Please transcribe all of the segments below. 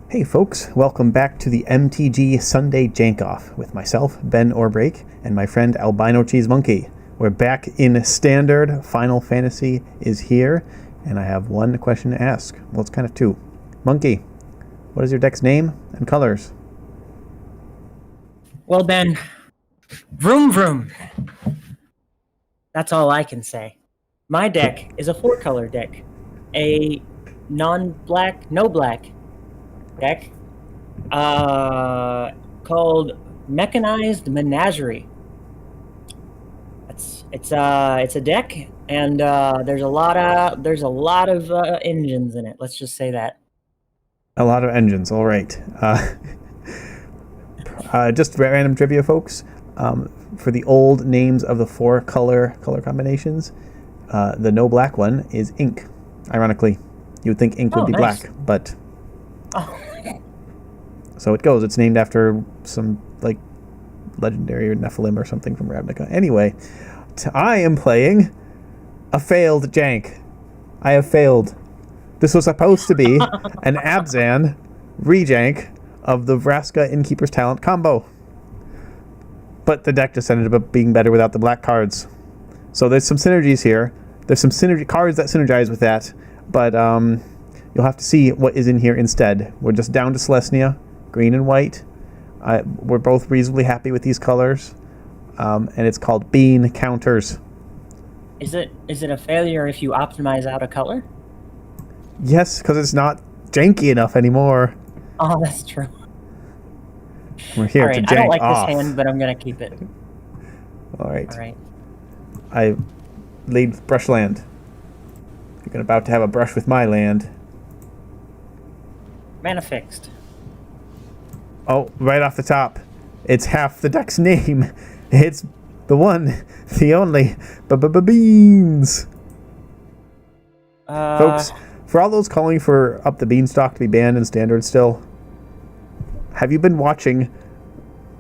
Hey folks, welcome back to the MTG Sunday Jank-Off with myself, Ben Orbreak, and my friend AlbinoCheesemonkey. We're back in Standard. Final Fantasy is here, and I have one question to ask. Well, it's kind of two. Monkey, what is your deck's name and colors? Well, Ben, vroom vroom. That's all I can say. My deck is a 4-color deck. A non-black, no black deck called Mechanized Menagerie. It's a deck, and there's a lot of engines in it. Let's just say that. A lot of engines, all right. Just random trivia, folks. For the old names of the 4 color combinations, the no black one is ink. Ironically, you would think ink would be nice. black, but so it goes. It's named after some like legendary or Nephilim or something from Ravnica. Anyway, I am playing a failed jank. I have failed. This was supposed to be an Abzan rejank of the Vraska Innkeeper's Talent combo. But the deck just ended up being better without the black cards. So there's some synergies here. There's some synergy cards that synergize with that, but you'll have to see what is in here instead. We're just down to Celestia, green and white. We're both reasonably happy with these colors, and it's called Bean Counters. Is it a failure if you optimize out a color? Yes, because it's not janky enough anymore. Oh, that's true. We're here All right, to jank I don't like off. this hand, but I'm gonna keep it. All right. All right. I lead with brush land. You're about to have a brush with my land. Mana fixed. Oh, right off the top, it's half the deck's name. It's the one, the only, beans. Folks, for all those calling for Up the Beanstalk to be banned in Standard still, have you been watching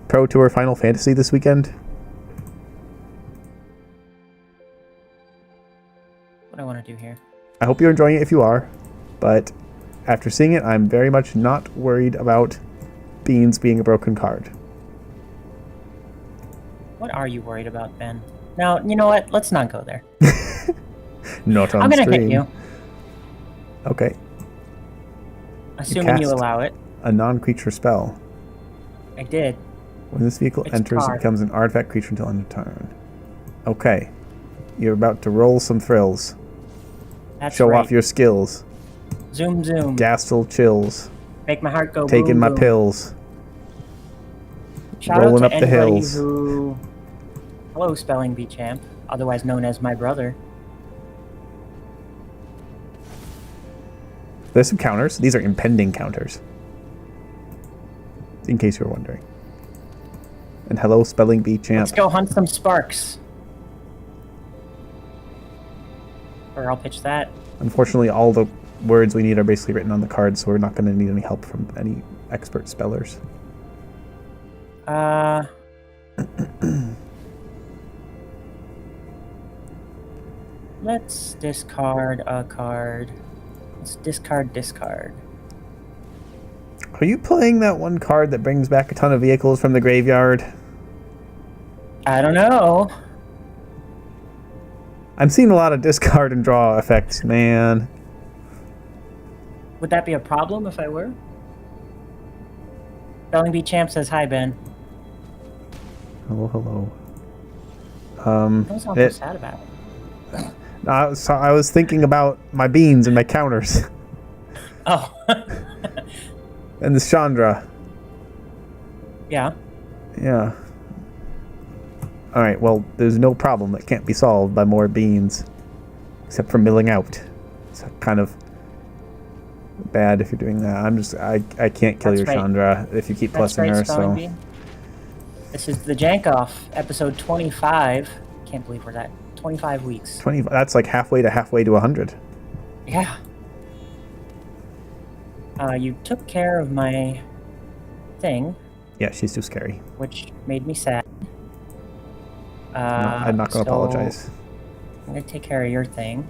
Pro Tour Final Fantasy this weekend? What do I want to do here? I hope you're enjoying it if you are, but after seeing it, I'm very much not worried about Beans being a broken card. What are you worried about, Ben? Now, you know what? Let's not go there. Not on I'm gonna stream. hit you. Okay. Assuming you allow it. A non-creature spell. I did. When this vehicle enters, it becomes an artifact creature until end of turn. Okay. You're about to roll some thrills. That's Show right. off your skills. Zoom, zoom. Gastel chills. Make my heart go Taking boom, my boom. pills. Shout Rolling out to up the anybody hills. who... Hello, Spelling Bee Champ, otherwise known as my brother. There's some counters. These are impending counters. In case you were wondering. And hello, Spelling Bee Champ. Let's go hunt some sparks. Or I'll pitch that. Unfortunately, all the words we need are basically written on the card, so we're not going to need any help from any expert spellers. Let's discard a card. Let's discard. Are you playing that one card that brings back a ton of vehicles from the graveyard? I don't know. I'm seeing a lot of discard and draw effects, man. Would that be a problem if I were? Spelling Bee Champ says hi, Ben. Hello. Don't sound so sad about it. I was thinking about my beans and my counters. Oh. And the Chandra. Yeah. Yeah. Alright, well, there's no problem that can't be solved by more beans. Except for milling out. It's kind of bad if you're doing that. I can't kill your Chandra if you keep plussing her, so... Bee. This is the Jank-Off, episode 25. Can't believe we're at 25 weeks. 25. That's like halfway to 100. Yeah. You took care of my thing. Yeah, she's too scary. Which made me sad. I'm not going to apologize. I'm going to take care of your thing.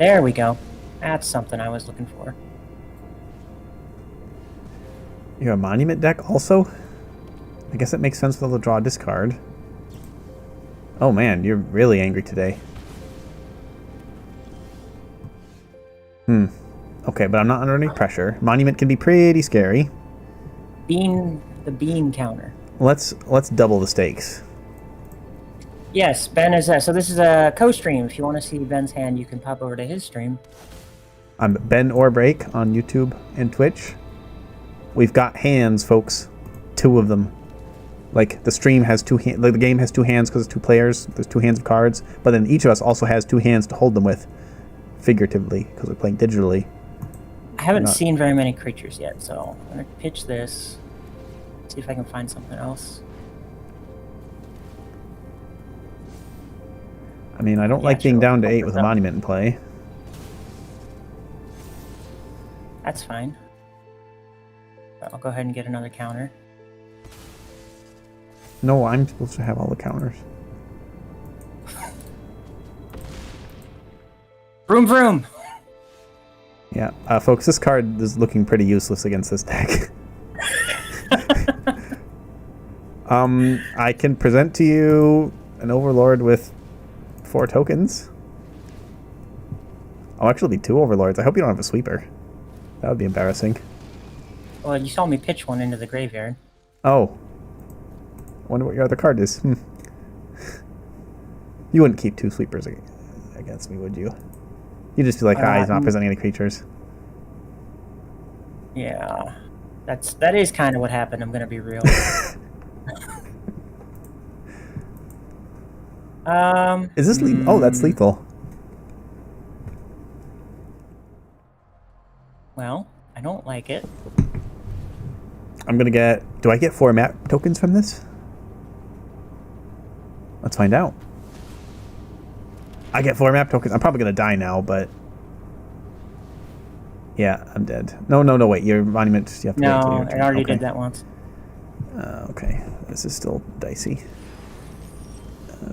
There we go. That's something I was looking for. You're a monument deck also? I guess it makes sense for the draw discard. Oh man, you're really angry today. Okay, but I'm not under any pressure. Monument can be pretty scary. The bean counter. Let's double the stakes. Yes, Ben is. So this is a co-stream. If you want to see Ben's hand, you can pop over to his stream. I'm Ben or Break on YouTube and Twitch. We've got hands, folks. 2 of them. Like, the stream has 2 hands. Like, the game has 2 hands because it's 2 players. There's 2 hands of cards. But then each of us also has 2 hands to hold them with. Figuratively, because we're playing digitally. I haven't seen very many creatures yet, so I'm going to pitch this. See if I can find something else. I mean, I don't like being down to 8 with a monument in play. That's fine. I'll go ahead and get another counter. No, I'm supposed to have all the counters. Vroom vroom! Yeah, folks, this card is looking pretty useless against this deck. I can present to you an Overlord with 4 tokens. I'll actually be 2 Overlords. I hope you don't have a sweeper. That would be embarrassing. Well, you saw me pitch one into the graveyard. Oh. I wonder what your other card is. You wouldn't keep 2 sweepers against me, would you? You'd just be like, he's not presenting any creatures. Yeah. That is kind of what happened, I'm going to be real. Is this lethal? Oh, that's lethal. Well, I don't like it. I'm gonna get... Do I get 4 map tokens from this? Let's find out. I get 4 map tokens. I'm probably gonna die now, but... Yeah, I'm dead. No, wait. Your monument... You have to wait till your turn. I already did that once. Okay. This is still dicey.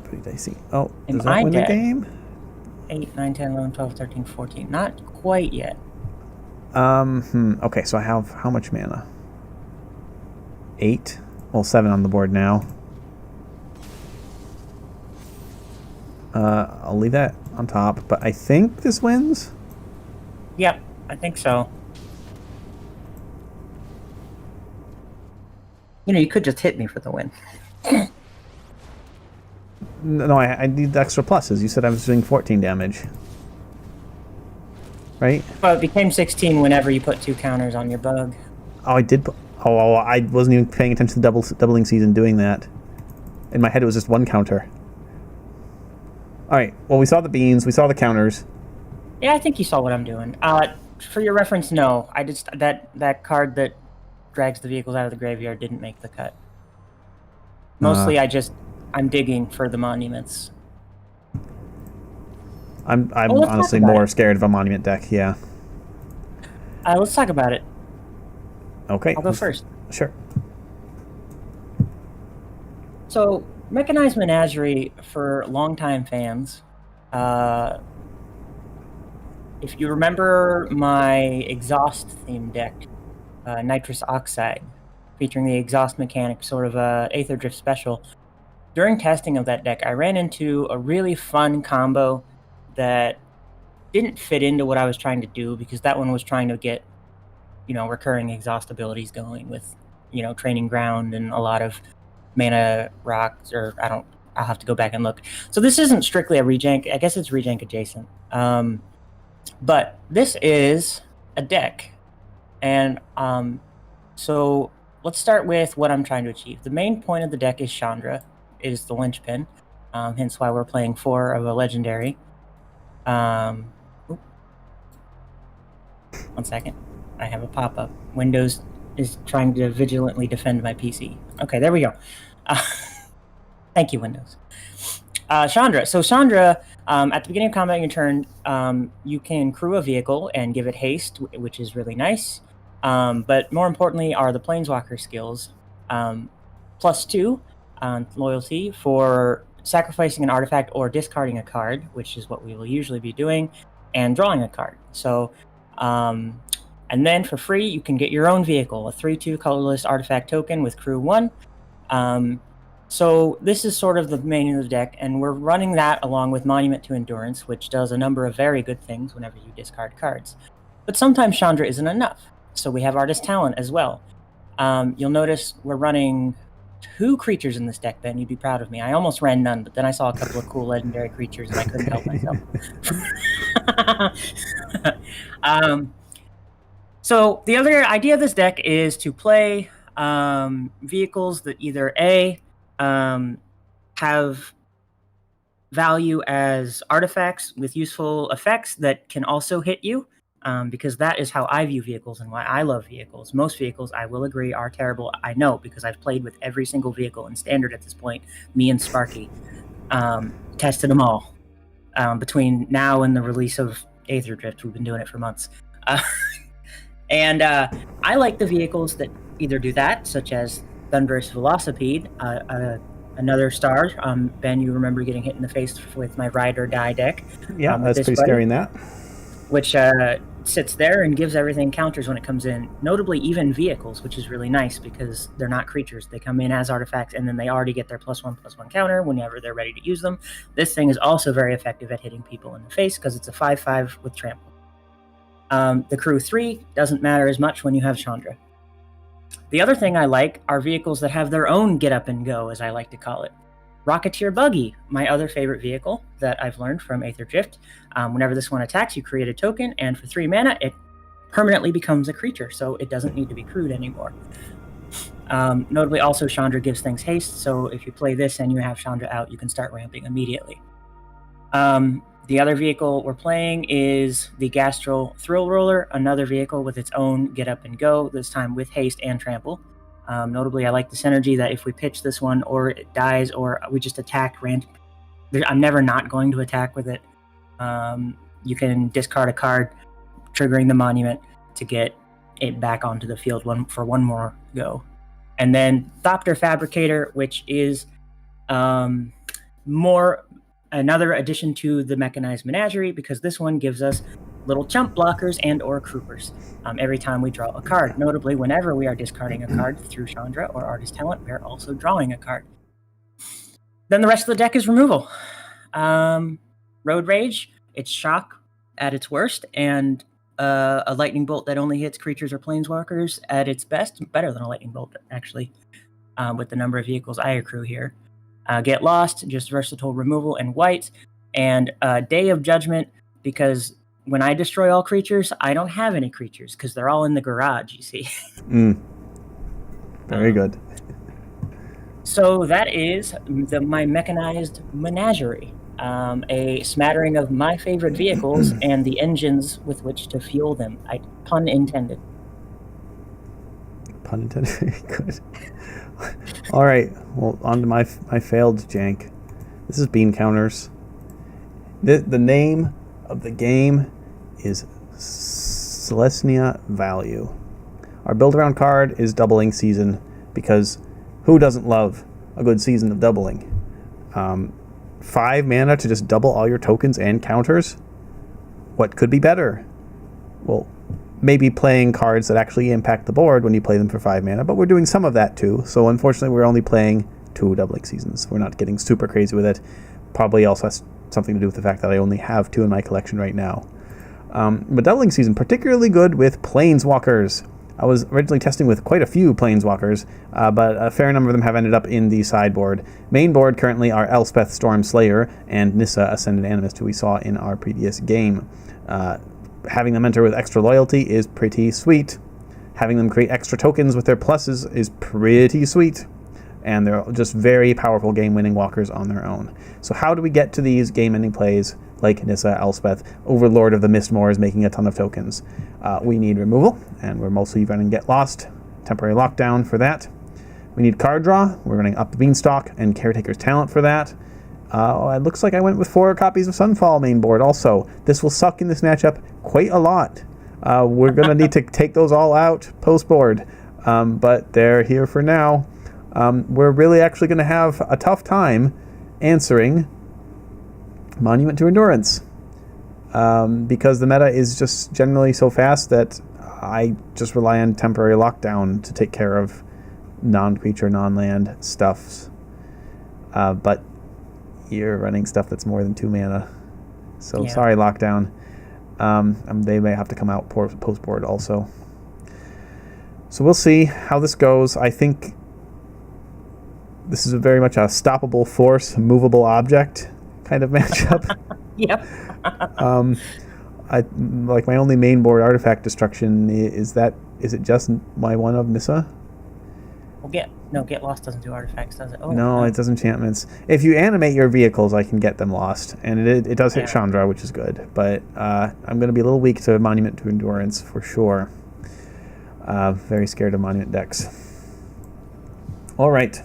Pretty dicey. Oh, Am does that I win the dead? game? 8, 9, 10, 11, 12, 13, 14. Not quite yet. Okay, so I have how much mana? 8. Well, 7 on the board now. I'll leave that on top, but I think this wins? Yep, I think so. You know, you could just hit me for the win. No, I need the extra pluses. You said I was doing 14 damage. Right? Well, it became 16 whenever you put 2 counters on your bug. Oh, I did. Oh, I wasn't even paying attention to doubling season doing that. In my head, it was just 1 counter. All right. Well, we saw the beans. We saw the counters. Yeah, I think you saw what I'm doing. For your reference, no. I just that card that drags the vehicles out of the graveyard didn't make the cut. Mostly, I'm digging for the monuments. I'm honestly more scared of a monument deck. Yeah. Let's talk about it. Okay. I'll go first. Sure. So, Mechanized Menagerie, for longtime fans, if you remember my exhaust theme deck, Nitrous Oxide, featuring the exhaust mechanic, sort of a Aether Drift special, during testing of that deck, I ran into a really fun combo that didn't fit into what I was trying to do, because that one was trying to get, recurring exhaust abilities going with, Training Ground and a lot of mana rocks, or I'll have to go back and look. So this isn't strictly a rejank. I guess it's rejank adjacent. But this is a deck. And so let's start with what I'm trying to achieve. The main point of the deck is Chandra, is the linchpin. Hence why we're playing 4 of a legendary. 1 second. I have a pop-up. Windows is trying to vigilantly defend my PC. Okay, there we go. Thank you, Windows. Chandra. So Chandra, at the beginning of combat on your turn, you can crew a vehicle and give it haste, which is really nice. But more importantly are the Planeswalker skills. +2 on loyalty for sacrificing an artifact or discarding a card, which is what we will usually be doing. and drawing a card. So, and then for free, you can get your own vehicle, a 3/2 colorless artifact token with crew 1. So this is sort of the main of the deck, and we're running that along with Monument to Endurance, which does a number of very good things whenever you discard cards. But sometimes Chandra isn't enough, so we have Artist Talent as well. You'll notice we're running 2 creatures in this deck, Ben. You'd be proud of me. I almost ran none, but then I saw a couple of cool legendary creatures, and I couldn't help myself. So the other idea of this deck is to play vehicles that either A, have value as artifacts with useful effects that can also hit you, because that is how I view vehicles and why I love vehicles. Most vehicles, I will agree, are terrible. I know, because I've played with every single vehicle in Standard at this point. Me and Sparky tested them all. Between now and the release of Aether Drift, we've been doing it for months. And I like the vehicles that either do that, such as Thunderous Velocipede, another star. Ben, you remember getting hit in the face with my Ride or Die deck. Yeah, that's pretty scary in that. Which sits there and gives everything counters when it comes in, notably even vehicles, which is really nice because they're not creatures. They come in as artifacts, and then they already get their +1/+1 counter whenever they're ready to use them. This thing is also very effective at hitting people in the face because it's a 5/5 with trample. The crew 3 doesn't matter as much when you have Chandra. The other thing I like are vehicles that have their own get up and go, as I like to call it. Rocketeer Buggy, my other favorite vehicle that I've learned from Aether Drift. Whenever this one attacks, you create a token, and for 3 mana, it permanently becomes a creature, so it doesn't need to be crewed anymore. Notably, also, Chandra gives things haste, so if you play this and you have Chandra out, you can start ramping immediately. The other vehicle we're playing is the Gastral Thrill Roller, another vehicle with its own get up and go, this time with haste and trample. Notably, I like the synergy that if we pitch this one or it dies or we just attack random, I'm never not going to attack with it. You can discard a card, triggering the monument to get it back onto the field for one more go. And then Thopter Fabricator, which is another addition to the Mechanized Menagerie, because this one gives us little chump blockers and or croupers every time we draw a card. Notably, whenever we are discarding a card through Chandra or Artist Talent, we are also drawing a card. Then the rest of the deck is removal. Road Rage, it's shock at its worst, and a lightning bolt that only hits creatures or planeswalkers at its best. Better than a lightning bolt, actually, with the number of vehicles I accrue here. Get Lost, just versatile removal and white, and Day of Judgment, because when I destroy all creatures, I don't have any creatures, because they're all in the garage, you see. Very good. So that is my Mechanized Menagerie, a smattering of my favorite vehicles and the engines with which to fuel them. Pun intended. Pun intended. Very good. All right, well, on to my failed jank. This is Bean Counters. The name of the game is Selesnya Value. Our build-around card is Doubling Season, because who doesn't love a good season of doubling? 5 mana to just double all your tokens and counters? What could be better? Well, maybe playing cards that actually impact the board when you play them for 5 mana, but we're doing some of that too. So unfortunately, we're only playing 2 Doubling Seasons. We're not getting super crazy with it. Probably also has something to do with the fact that I only have 2 in my collection right now. But Doubling Season, particularly good with Planeswalkers. I was originally testing with quite a few Planeswalkers, but a fair number of them have ended up in the sideboard. Main board currently are Elspeth Stormslayer and Nissa Ascended Animist, who we saw in our previous game. Having them enter with extra loyalty is pretty sweet. Having them create extra tokens with their pluses is pretty sweet. And they're just very powerful game-winning walkers on their own. So how do we get to these game-ending plays like Nissa, Elspeth, Overlord of the Mistmoor is making a ton of tokens? We need removal, and we're mostly running Get Lost, temporary lockdown for that. We need card draw. We're running Up the Beanstalk and Caretaker's Talent for that. It looks like I went with 4 copies of Sunfall main board also. This will suck in this matchup quite a lot. We're going to need to take those all out post-board, but they're here for now. We're really actually going to have a tough time answering Monument to Endurance. because the meta is just generally so fast that I just rely on temporary lockdown to take care of non-creature, non-land stuffs. But you're running stuff that's more than 2 mana. So sorry, lockdown. They may have to come out post-board also. So we'll see how this goes. I think this is very much a stoppable force, movable object kind of matchup. Yep. I like my only main board artifact destruction. Is it just my one of Nissa? Well, Get Lost doesn't do artifacts, does it? Oh, no, it does enchantments. If you animate your vehicles, I can get them lost, and it does hit Chandra, which is good. But I'm going to be a little weak to Monument to Endurance for sure. Very scared of Monument decks. All right,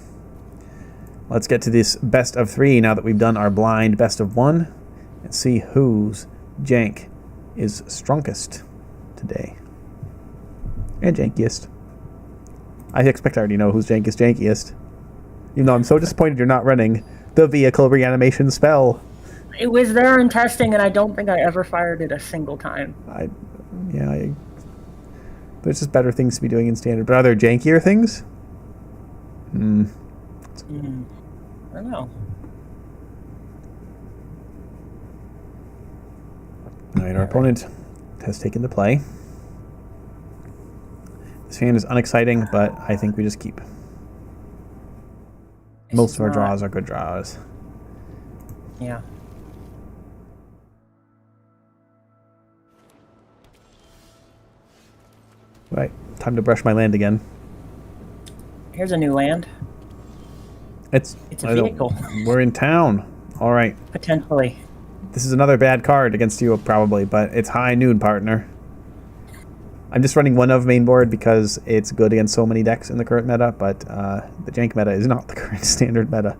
let's get to this best of 3 now that we've done our blind best of 1, and see whose jank is strongest today and jankiest. I expect I already know whose jank is jankiest. Even though I'm so disappointed you're not running the vehicle reanimation spell. It was there in testing, and I don't think I ever fired it a single time. There's just better things to be doing in Standard. But are there jankier things? I don't know. Alright, our opponent has taken the play. This hand is unexciting, but I think we just keep. Most of our draws are good draws. Yeah. Right, time to brush my land again. Here's a new land. It's a vehicle. We're in town. All right. Potentially. This is another bad card against you, probably, but it's high noon, partner. I'm just running one of main board because it's good against so many decks in the current meta, but the jank meta is not the current standard meta.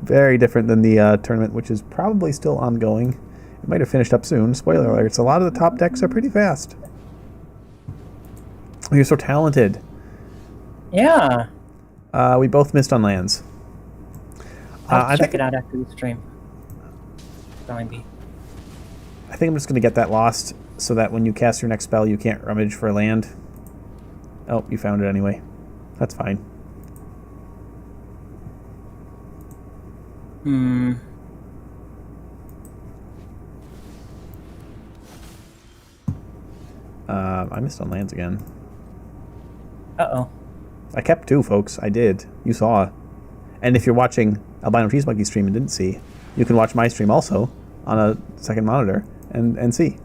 Very different than the tournament, which is probably still ongoing. It might have finished up soon. Spoiler alerts. A lot of the top decks are pretty fast. Oh, you're so talented. Yeah. We both missed on lands. I'll check it out after the stream. I think I'm just going to get that lost so that when you cast your next spell, you can't rummage for a land. Oh, you found it anyway. That's fine. I missed on lands again. Uh-oh. I kept 2, folks. I did. You saw. And if you're watching AlbinoCheesemonkey stream and didn't see, you can watch my stream also on a second monitor and see.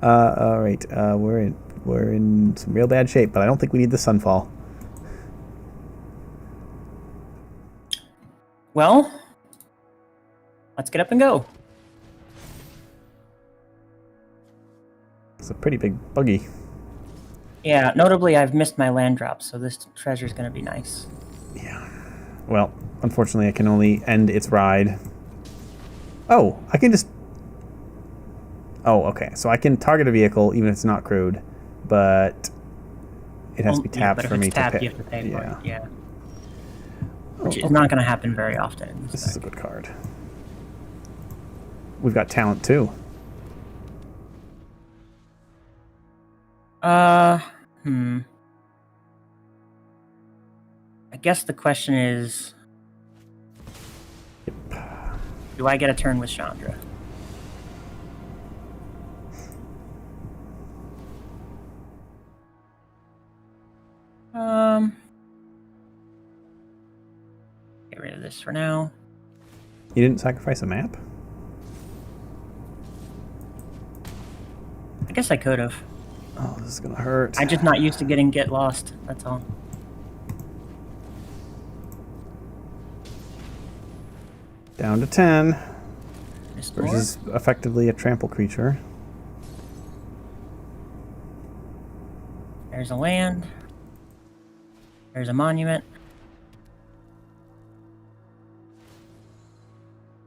All right, we're in some real bad shape, but I don't think we need the Sunfall. Well, let's get up and go. It's a pretty big buggy. Yeah, notably, I've missed my land drop, so this treasure's going to be nice. Yeah. Well, unfortunately, I can only end its ride. Oh, I can just... Oh, okay. So I can target a vehicle even if it's not crewed, but it has to be tapped for me to pay. You have to pay for it, yeah. Which is not going to happen very often in this is a good card. We've got talent, too. I guess the question is... Do I get a turn with Chandra? Get rid of this for now. You didn't sacrifice a map? I guess I could have. Oh, this is gonna hurt. I'm just not used to getting Get Lost, that's all. Down to 10. Restore. Versus effectively a trample creature. There's a land. There's a monument.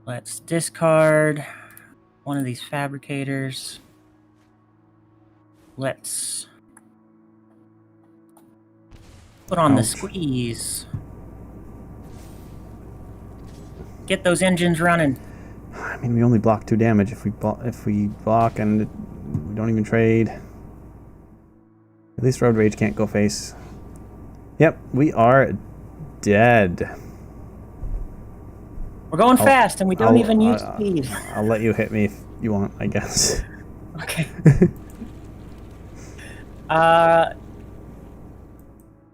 Let's discard one of these fabricators. Let's put on the squeeze. Get those engines running. I mean, we only block 2 damage if we block and we don't even trade. At least Road Rage can't go face. Yep, we are dead. We're going fast, and we don't even use speed. I'll let you hit me if you want, I guess. Okay. I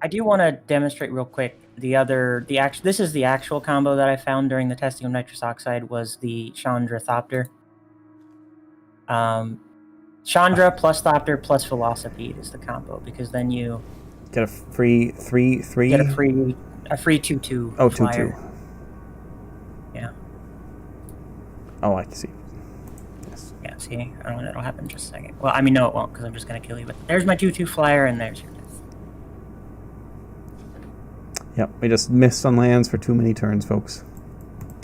do want to demonstrate real quick this is the actual combo that I found during the testing of nitrous oxide was the Chandra Thopter. Chandra plus Thopter plus Velocipede is the combo, because then you get a free 3/3. Get a free 2/2. Oh, 2/2. Yeah. Oh, I can see. Yes. Yeah, see? I don't know, it'll happen in just a second. Well, I mean, no, it won't, because I'm just going to kill you. But there's my 2/2 flyer, and there's your death. Yep, we just missed on lands for too many turns, folks.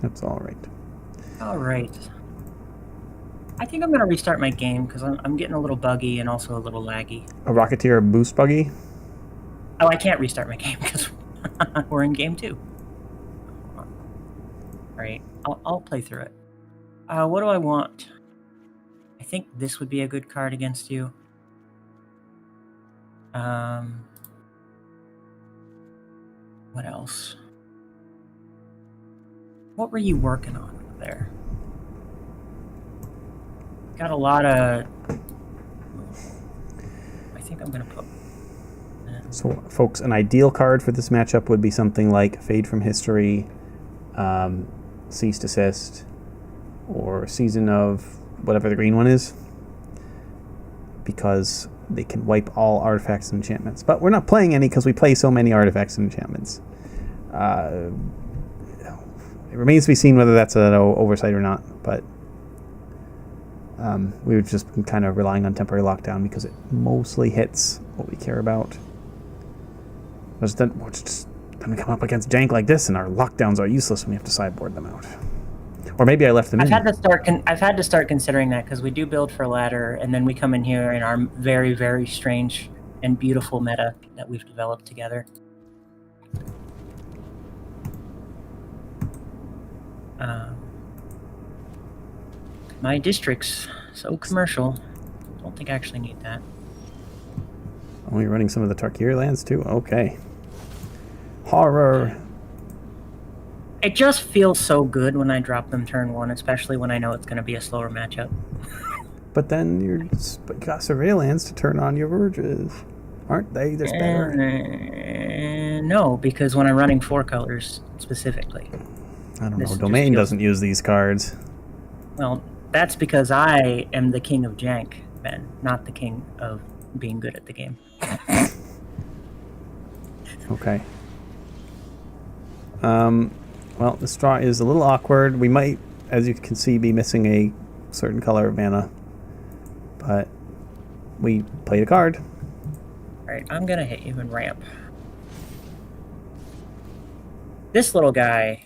That's all right. All right. I think I'm going to restart my game, because I'm getting a little buggy and also a little laggy. A Rocketeer boost buggy? Oh, I can't restart my game, because we're in game 2. All right, I'll play through it. What do I want? I think this would be a good card against you. What else? What were you working on over there? Got a lot of... I think I'm going to put... So, folks, an ideal card for this matchup would be something like Fade from History, Cease Desist, or Season of whatever the green one is, because they can wipe all artifacts and enchantments. But we're not playing any because we play so many artifacts and enchantments. It remains to be seen whether that's an oversight or not, but we've just been kind of relying on temporary lockdown because it mostly hits what we care about. We're just then we come up against jank like this, and our lockdowns are useless when we have to sideboard them out. Or maybe I left them in. I've had to start considering that, because we do build for ladder, and then we come in here in our very, very strange and beautiful meta that we've developed together. My district's so commercial. Don't think I actually need that. Oh, you're running some of the Tarkir lands too? Okay. Horror. It just feels so good when I drop them turn 1, especially when I know it's going to be a slower matchup. But then you got surveillance to turn on your verges. Aren't they this better? No, because when I'm running 4 colors specifically. I don't know. Domain doesn't use these cards. Well, that's because I am the king of jank, Ben, not the king of being good at the game. Okay. Well, this draw is a little awkward. We might, as you can see, be missing a certain color of mana. But we played a card. Alright, I'm gonna hit you and ramp. This little guy,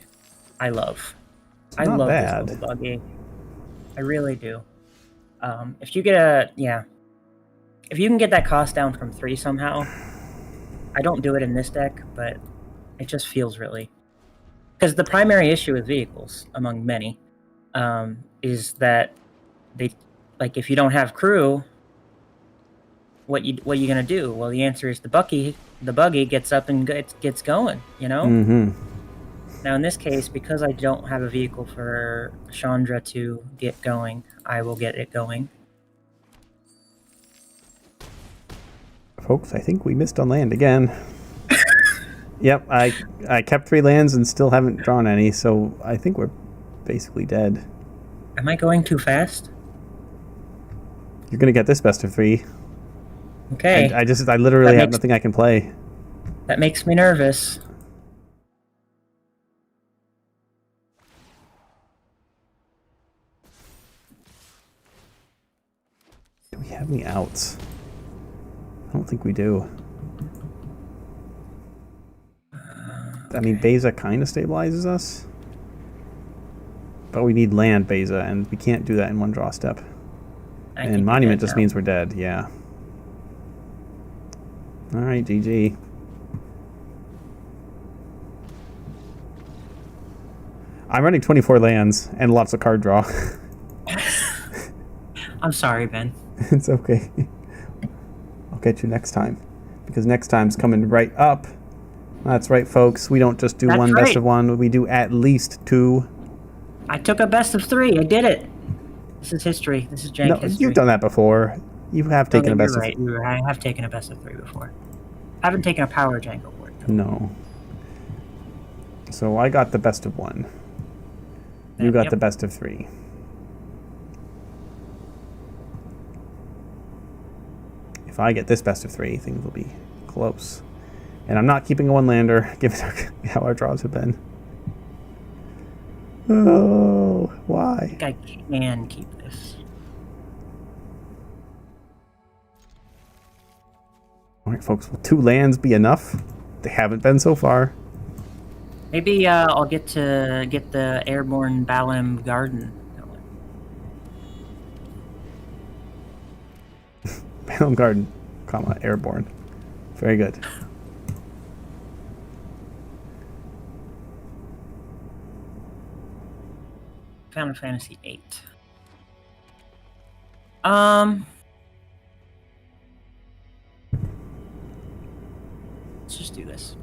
I love. I love this little buggy. I really do. If you get if you can get that cost down from 3 somehow, I don't do it in this deck, but it just feels really... Because the primary issue with vehicles, among many, is that they, like, if you don't have crew, what you gonna do? Well, the answer is the buggy gets up and gets going, you know? Mm-hmm. Now, in this case, because I don't have a vehicle for Chandra to get going, I will get it going. Folks, I think we missed on land again. Yep, I kept 3 lands and still haven't drawn any, so I think we're basically dead. Am I going too fast? You're gonna get this best of 3. Okay. I literally have nothing I can play. That makes me nervous. Do we have any outs? I don't think we do. I mean, Beza kind of stabilizes us. But we need land Beza, and we can't do that in one draw step. And Monument just means we're dead, yeah. Alright, GG. I'm running 24 lands and lots of card draw. I'm sorry, Ben. It's okay. I'll get you next time. Because next time's coming right up. That's right, folks. We don't just do That's one right. best of one. We do at least 2. I took a best of 3. I did it. This is history. This is jank No, history. you've done that before. You have taken a best You're of right. You're right. I have taken a best of 3 before. I haven't taken a power jank award. No. So I got the best of 1. You got the best of 3. If I get this best of 3, things will be close. And I'm not keeping a 1-lander, given how our draws have been. Oh, why? I think I can keep this. All right, folks. Will 2 lands be enough? They haven't been so far. Maybe I'll get the airborne Balam Garden. Balam Garden, comma, airborne. Very good. Final Fantasy 8. Let's just do this.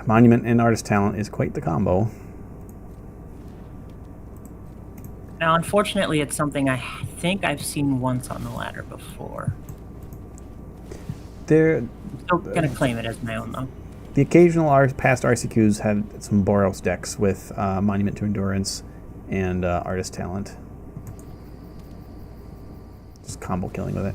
Monument and Artist Talent is quite the combo. Now, unfortunately, it's something I think I've seen once on the ladder before. I'm still gonna claim it as my own, though. The occasional past RCQs had some Boros decks with Monument to Endurance and Artist Talent. Just combo killing with it.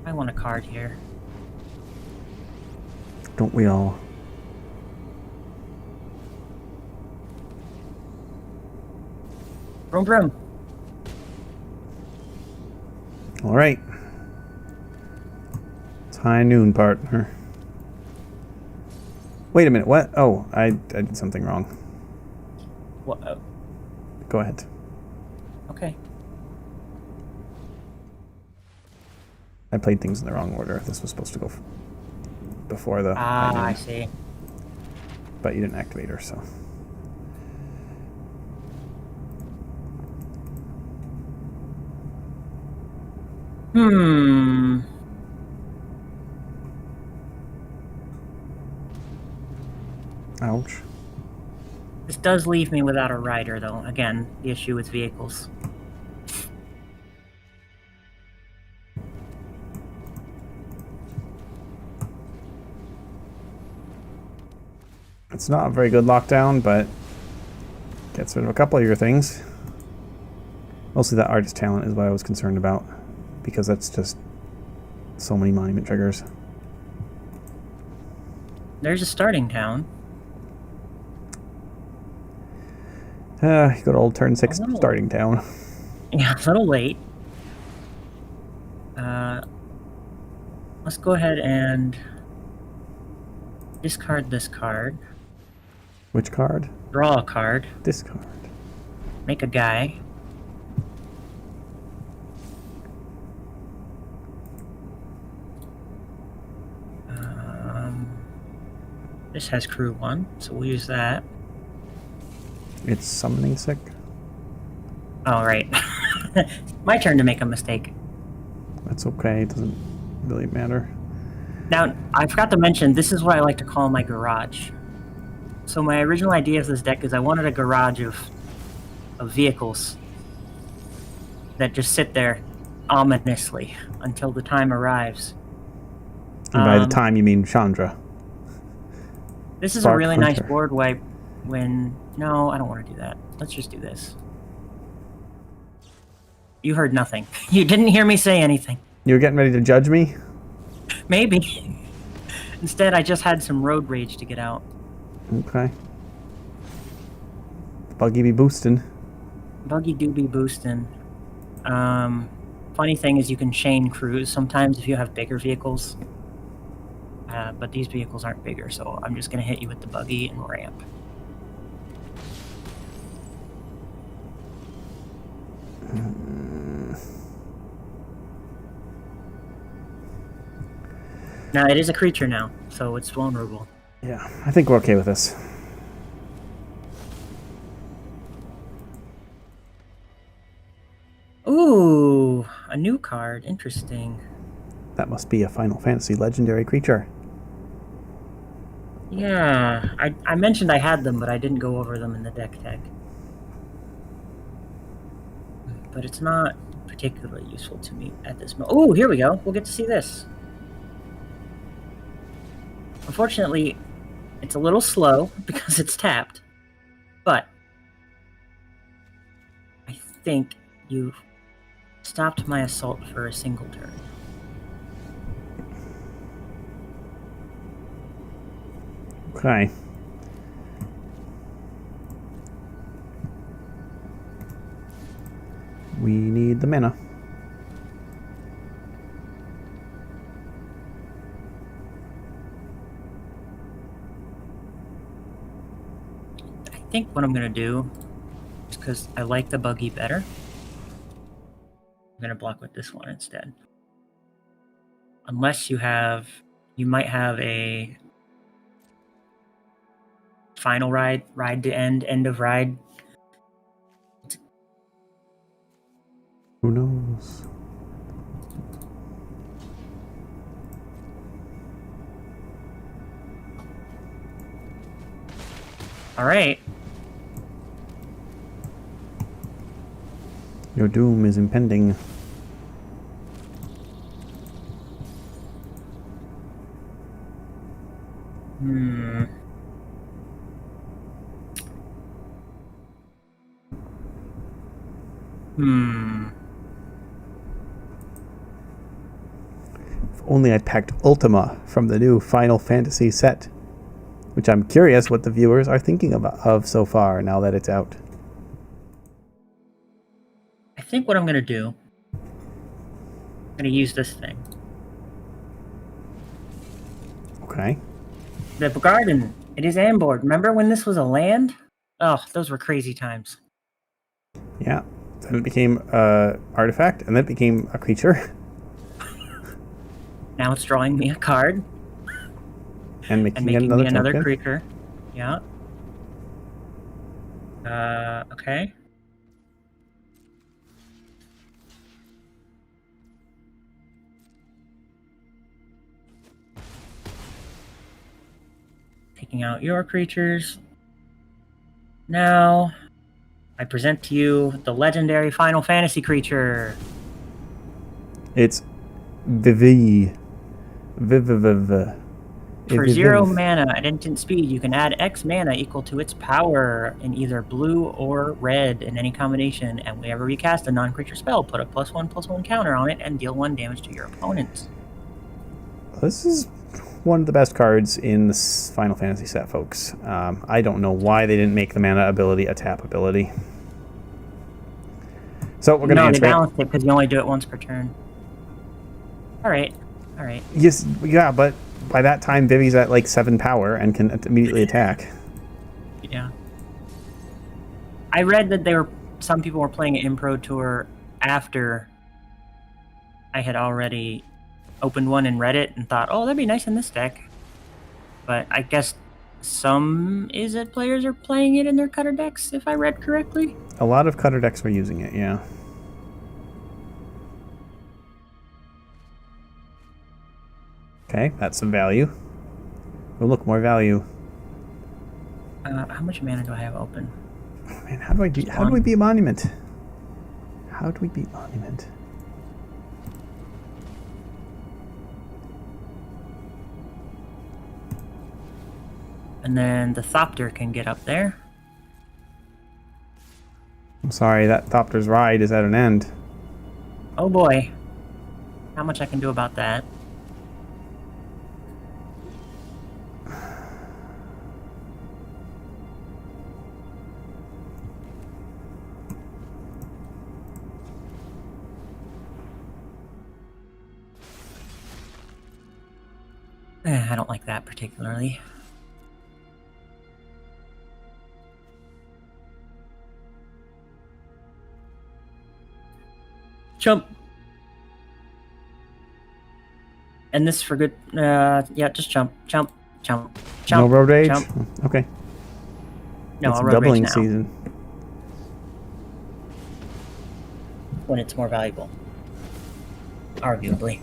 I want a card here. Don't we all? Vroom vroom. All right. It's high noon, partner. Wait a minute. What? Oh, I did something wrong. What? Go ahead. Okay. I played things in the wrong order. This was supposed to go before the... I see. But you didn't activate her, so... Ouch. This does leave me without a rider, though. Again, the issue with vehicles. It's not a very good lockdown, but gets rid of a couple of your things. Mostly that Artist Talent is what I was concerned about, because that's just so many monument triggers. There's a starting town. You go to old turn 6 starting town. Yeah, a little late. Let's go ahead and discard this card. Which card? Draw a card. Discard. Make a guy. This has crew 1, so we'll use that. It's summoning sick. Oh, right. My turn to make a mistake. That's okay. It doesn't really matter. Now, I forgot to mention, this is what I like to call my garage. So my original idea of this deck is I wanted a garage of vehicles that just sit there ominously until the time arrives. And by the time, you mean Chandra. This is Spark a really Hunter. nice board wipe when... No, I don't want to do that. Let's just do this. You heard nothing. You didn't hear me say anything. You were getting ready to judge me? Maybe. Instead, I just had some road rage to get out. Okay. Buggy be boosting. Buggy do be boosting. Funny thing is you can chain crews sometimes if you have bigger vehicles. But these vehicles aren't bigger, so I'm just going to hit you with the buggy and ramp. Now, it is a creature now, so it's vulnerable. Yeah, I think we're okay with this. Ooh, a new card. Interesting. That must be a Final Fantasy legendary creature. Yeah, I mentioned I had them, but I didn't go over them in the deck tag. But it's not particularly useful to me at this moment. Oh, here we go. We'll get to see this. Unfortunately, it's a little slow because it's tapped. But I think you've stopped my assault for a single turn. Okay. We need the mana. I think what I'm going to do is, because I like the buggy better, I'm going to block with this one instead. Unless you might have a final ride to end of ride. Who knows? All right. Your doom is impending. Hmm. If only I packed Ultima from the new Final Fantasy set, which I'm curious what the viewers are thinking of so far now that it's out. I think what I'm going to do, I'm going to use this thing. Okay. The garden. It is Amboard. Remember when this was a land? Oh, those were crazy times. Yeah. Then it became an artifact, and then it became a creature. Now it's drawing me a card. And making me another another token. creature. Yeah. Okay. Taking out your creatures. Now, I present to you the legendary Final Fantasy creature. It's Vivi. Viv. For 0 mana at instant speed, you can add X mana equal to its power in either blue or red in any combination, and whenever you cast a non-creature spell, put a +1/+1 counter on it and deal 1 damage to your opponents. This is one of the best cards in this Final Fantasy set, folks. I don't know why they didn't make the mana ability a tap ability. So we're going to answer they balanced it because you only do it once per turn. All right. Yes, yeah, but by that time, Vivi's at like 7 power and can immediately attack. Yeah. I read that some people were playing it in Pro Tour after I had already opened one and read it and thought, oh, that'd be nice in this deck. But I guess some Izzet players are playing it in their cutter decks, if I read correctly. A lot of cutter decks were using it, yeah. Okay, that's some value. Oh, look, more value. How much mana do I have open? Oh, man, how do we beat Monument? How do we beat Monument? And then the Thopter can get up there. I'm sorry, that Thopter's ride is at an end. Oh boy. Not much I can do about that. I don't like that particularly. Jump. And this for good. Yeah, just jump. No road rage? Jump. Okay. No, it's I'll road doubling rage now season. when it's more valuable. Arguably.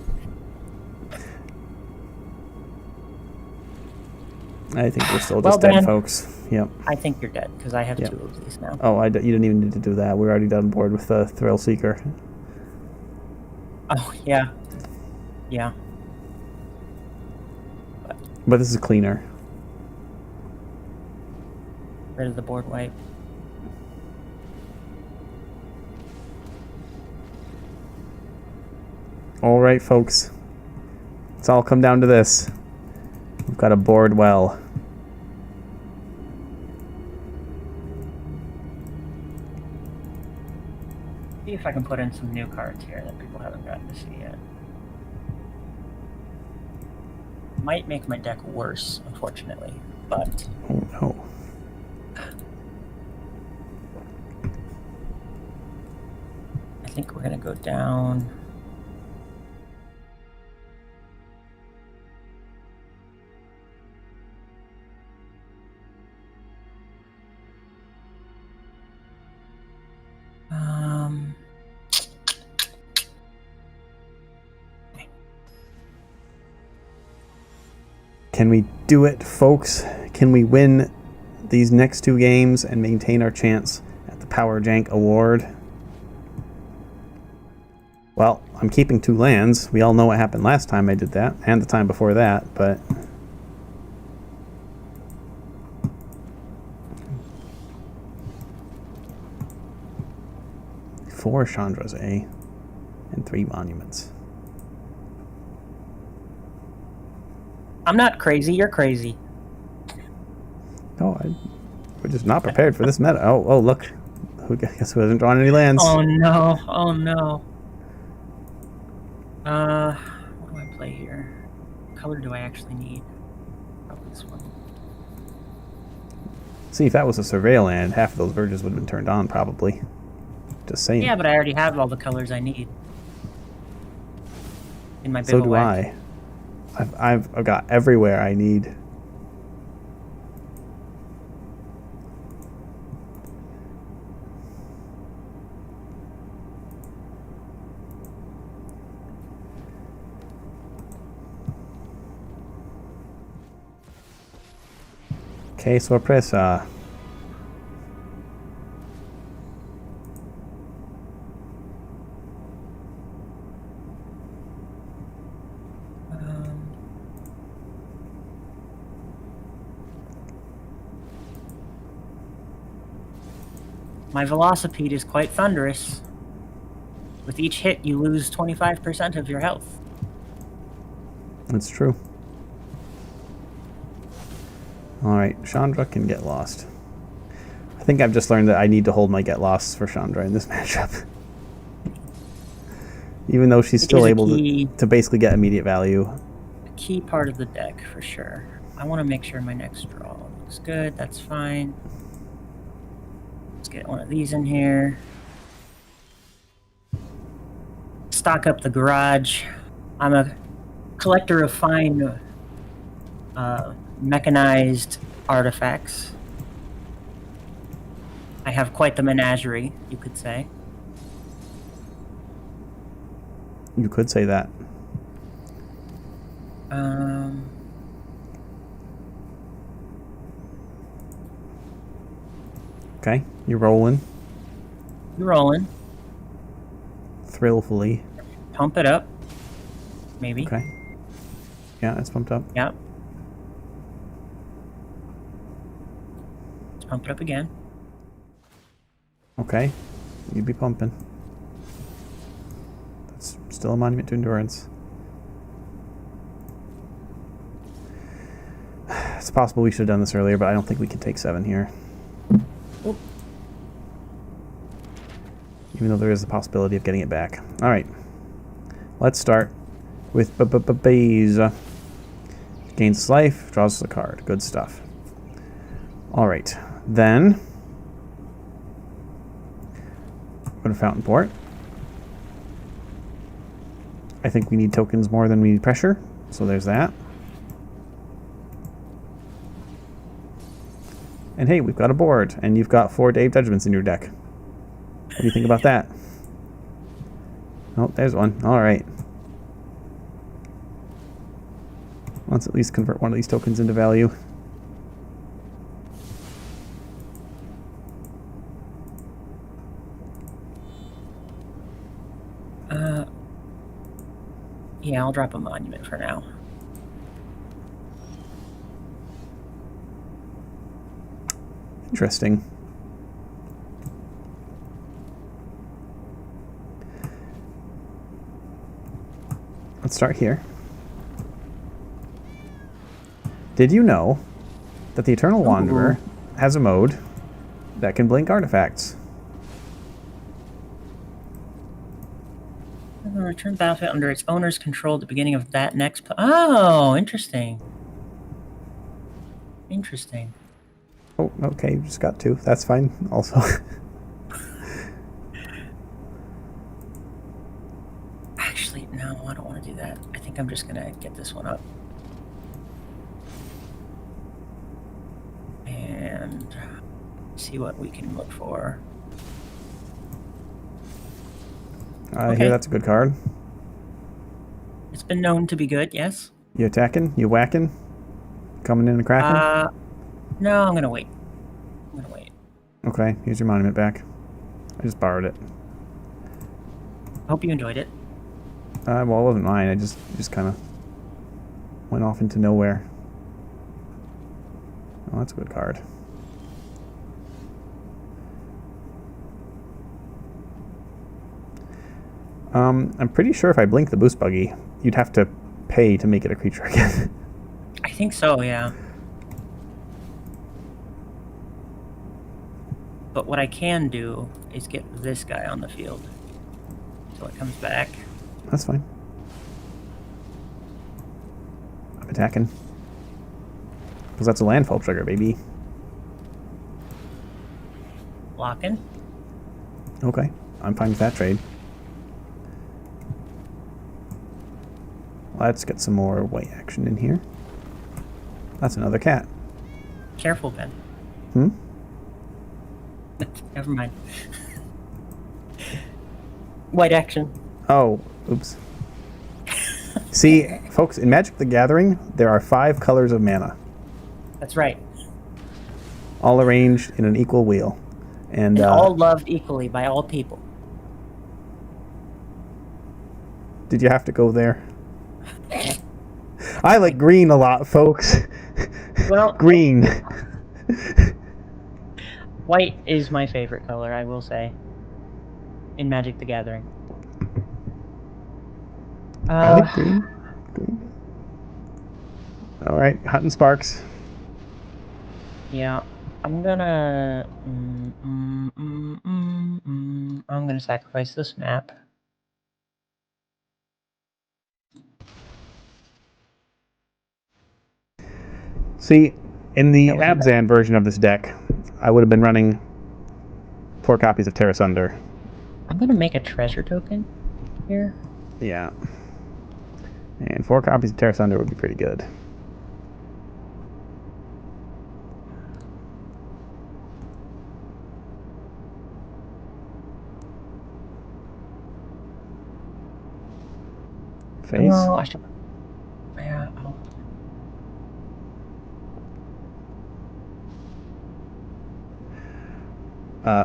I think we're still Well, just dead, Dan, folks. Yep. I think you're dead because I have Yep. 2 of these now. Oh, you didn't even need to do that. We're already on board with the Thrill Seeker. Oh, yeah. Yeah. But this is cleaner. Rid of the board wipe. All right, folks. It's all come down to this. We've got to board well. See if I can put in some new cards here that people haven't gotten to see yet. Might make my deck worse, unfortunately, but... Oh, no. I think we're going to go down... Can we do it, folks? Can we win these next 2 games and maintain our chance at the Power Jank Award? Well, I'm keeping 2 lands. We all know what happened last time I did that, and the time before that, but... Four Chandras, eh? And 3 monuments. I'm not crazy, you're crazy. Oh, we're just not prepared for this meta. Oh, look. Guess who hasn't drawn any lands? Oh no, oh no. What do I play here? What color do I actually need? Probably this one. See, if that was a surveil land, half of those verges would have been turned on, probably. Just saying. Yeah, but I already have all the colors I need. In my So bivouac. do I. I've got everywhere I need. Que sorpresa. My Velocipede is quite thunderous. With each hit, you lose 25% of your health. That's true. Alright, Chandra can get lost. I think I've just learned that I need to hold my get lost for Chandra in this matchup. Even though she's still able to basically get immediate value. A key part of the deck, for sure. I want to make sure my next draw looks good. That's fine. Let's get one of these in here. Stock up the garage. I'm a collector of fine mechanized artifacts. I have quite the menagerie, you could say. You could say that. Okay, you're rolling. You're rolling. Thrillfully. Pump it up. Maybe. Okay. Yeah, it's pumped up. Yep. Let's pump it up again. Okay. You'd be pumping. That's still a monument to endurance. It's possible we should have done this earlier, but I don't think we can take 7 here. Oop. Even though there is the possibility of getting it back. Alright. Let's start with Baze. Gains life, draws a card. Good stuff. Alright. Then go to Fountain Port. I think we need tokens more than we need pressure. So there's that. And hey, we've got a board, and you've got 4 Dave Judgments in your deck. What do you think about that? Oh, there's one. All right. Let's at least convert one of these tokens into value. Yeah, I'll drop a monument for now. Interesting. Let's start here. Did you know that the Eternal Wanderer has a mode that can blink artifacts? Return battlefield under its owner's control at the beginning of that next... Oh, interesting. Interesting. Oh, okay, you just got 2. That's fine, also. Actually, no, I don't want to do that. I think I'm just going to get this one up. And see what we can look for. I hear that's a good card. It's been known to be good, yes. You attacking? You whacking? Coming in and cracking? No, I'm gonna wait. Okay, here's your monument back. I just borrowed it. Hope you enjoyed it. Well, it wasn't mine. I just kind of went off into nowhere. Oh, that's a good card. I'm pretty sure if I blink the boost buggy, you'd have to pay to make it a creature again. I think so, yeah. But what I can do is get this guy on the field. So it comes back. That's fine. I'm attacking. Because that's a landfall trigger, baby. Locking. Okay, I'm fine with that trade. Let's get some more white action in here. That's another cat. Careful, Ben. Hmm? Never mind. White action. Oh, oops. See, folks, in Magic the Gathering, there are 5 colors of mana. That's right. All arranged in an equal wheel. And all loved equally by all people. Did you have to go there? I like green a lot, folks. Well, green. White is my favorite color, I will say. In Magic the Gathering. I like green. Alright, hunting sparks. Yeah. I'm gonna... I'm gonna sacrifice this map. See, in the Abzan version of this deck, I would have been running 4 copies of Terra Sunder. I'm gonna make a treasure token here. Yeah. And 4 copies of Terra Sunder would be pretty good. Face? Oh, I should... Yeah,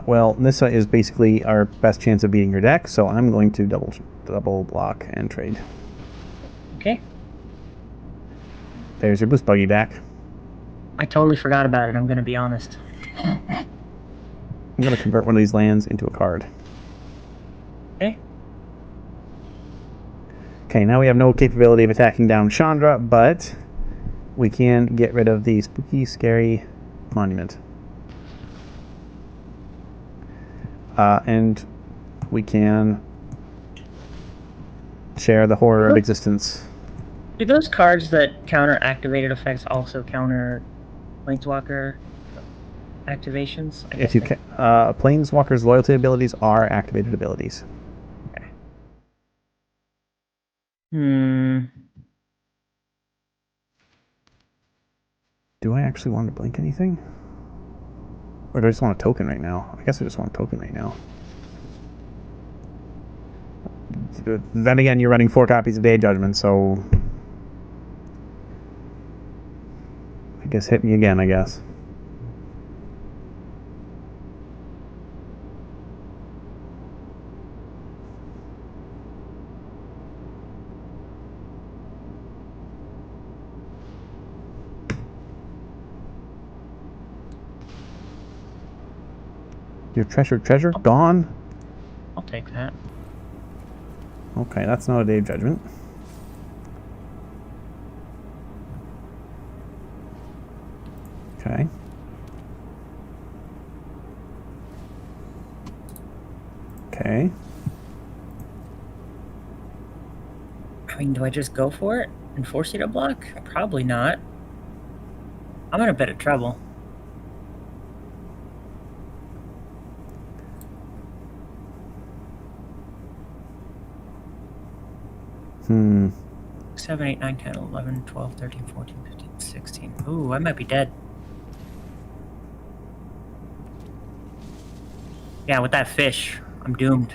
well, Nissa is basically our best chance of beating your deck, so I'm going to double block and trade. Okay. There's your boost buggy back. I totally forgot about it, I'm gonna be honest. I'm going to convert one of these lands into a card. Okay. Okay, now we have no capability of attacking down Chandra, but we can get rid of the spooky, scary monument. And we can share the horror of existence. Do those cards that counter activated effects also counter Planeswalker activations? If you Planeswalker's loyalty abilities are activated abilities. Okay. Do I actually want to blink anything? Or do I just want a token right now? I guess I just want a token right now. Then again, you're running 4 copies of Day of Judgment, so... I guess hit me again, I guess. Your treasure gone? I'll take that. Okay, that's not a Day of Judgment. Okay. Okay. I mean, do I just go for it and force you to block? Probably not. I'm in a bit of trouble. Hmm. 7, 8, 9, 10, 11, 12, 13, 14, 15, 16. Ooh, I might be dead. Yeah, with that fish, I'm doomed.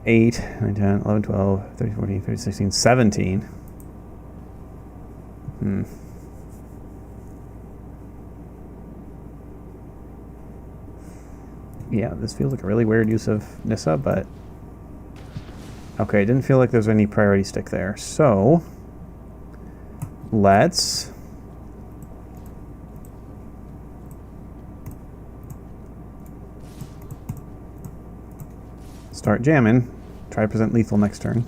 8, 9, 10, 11, 12, 13, 14, 15, 16, 17. Hmm. Yeah, this feels like a really weird use of Nissa, but... Okay, it didn't feel like there's any priority stick there. So, let's... start jamming. Try to present lethal next turn.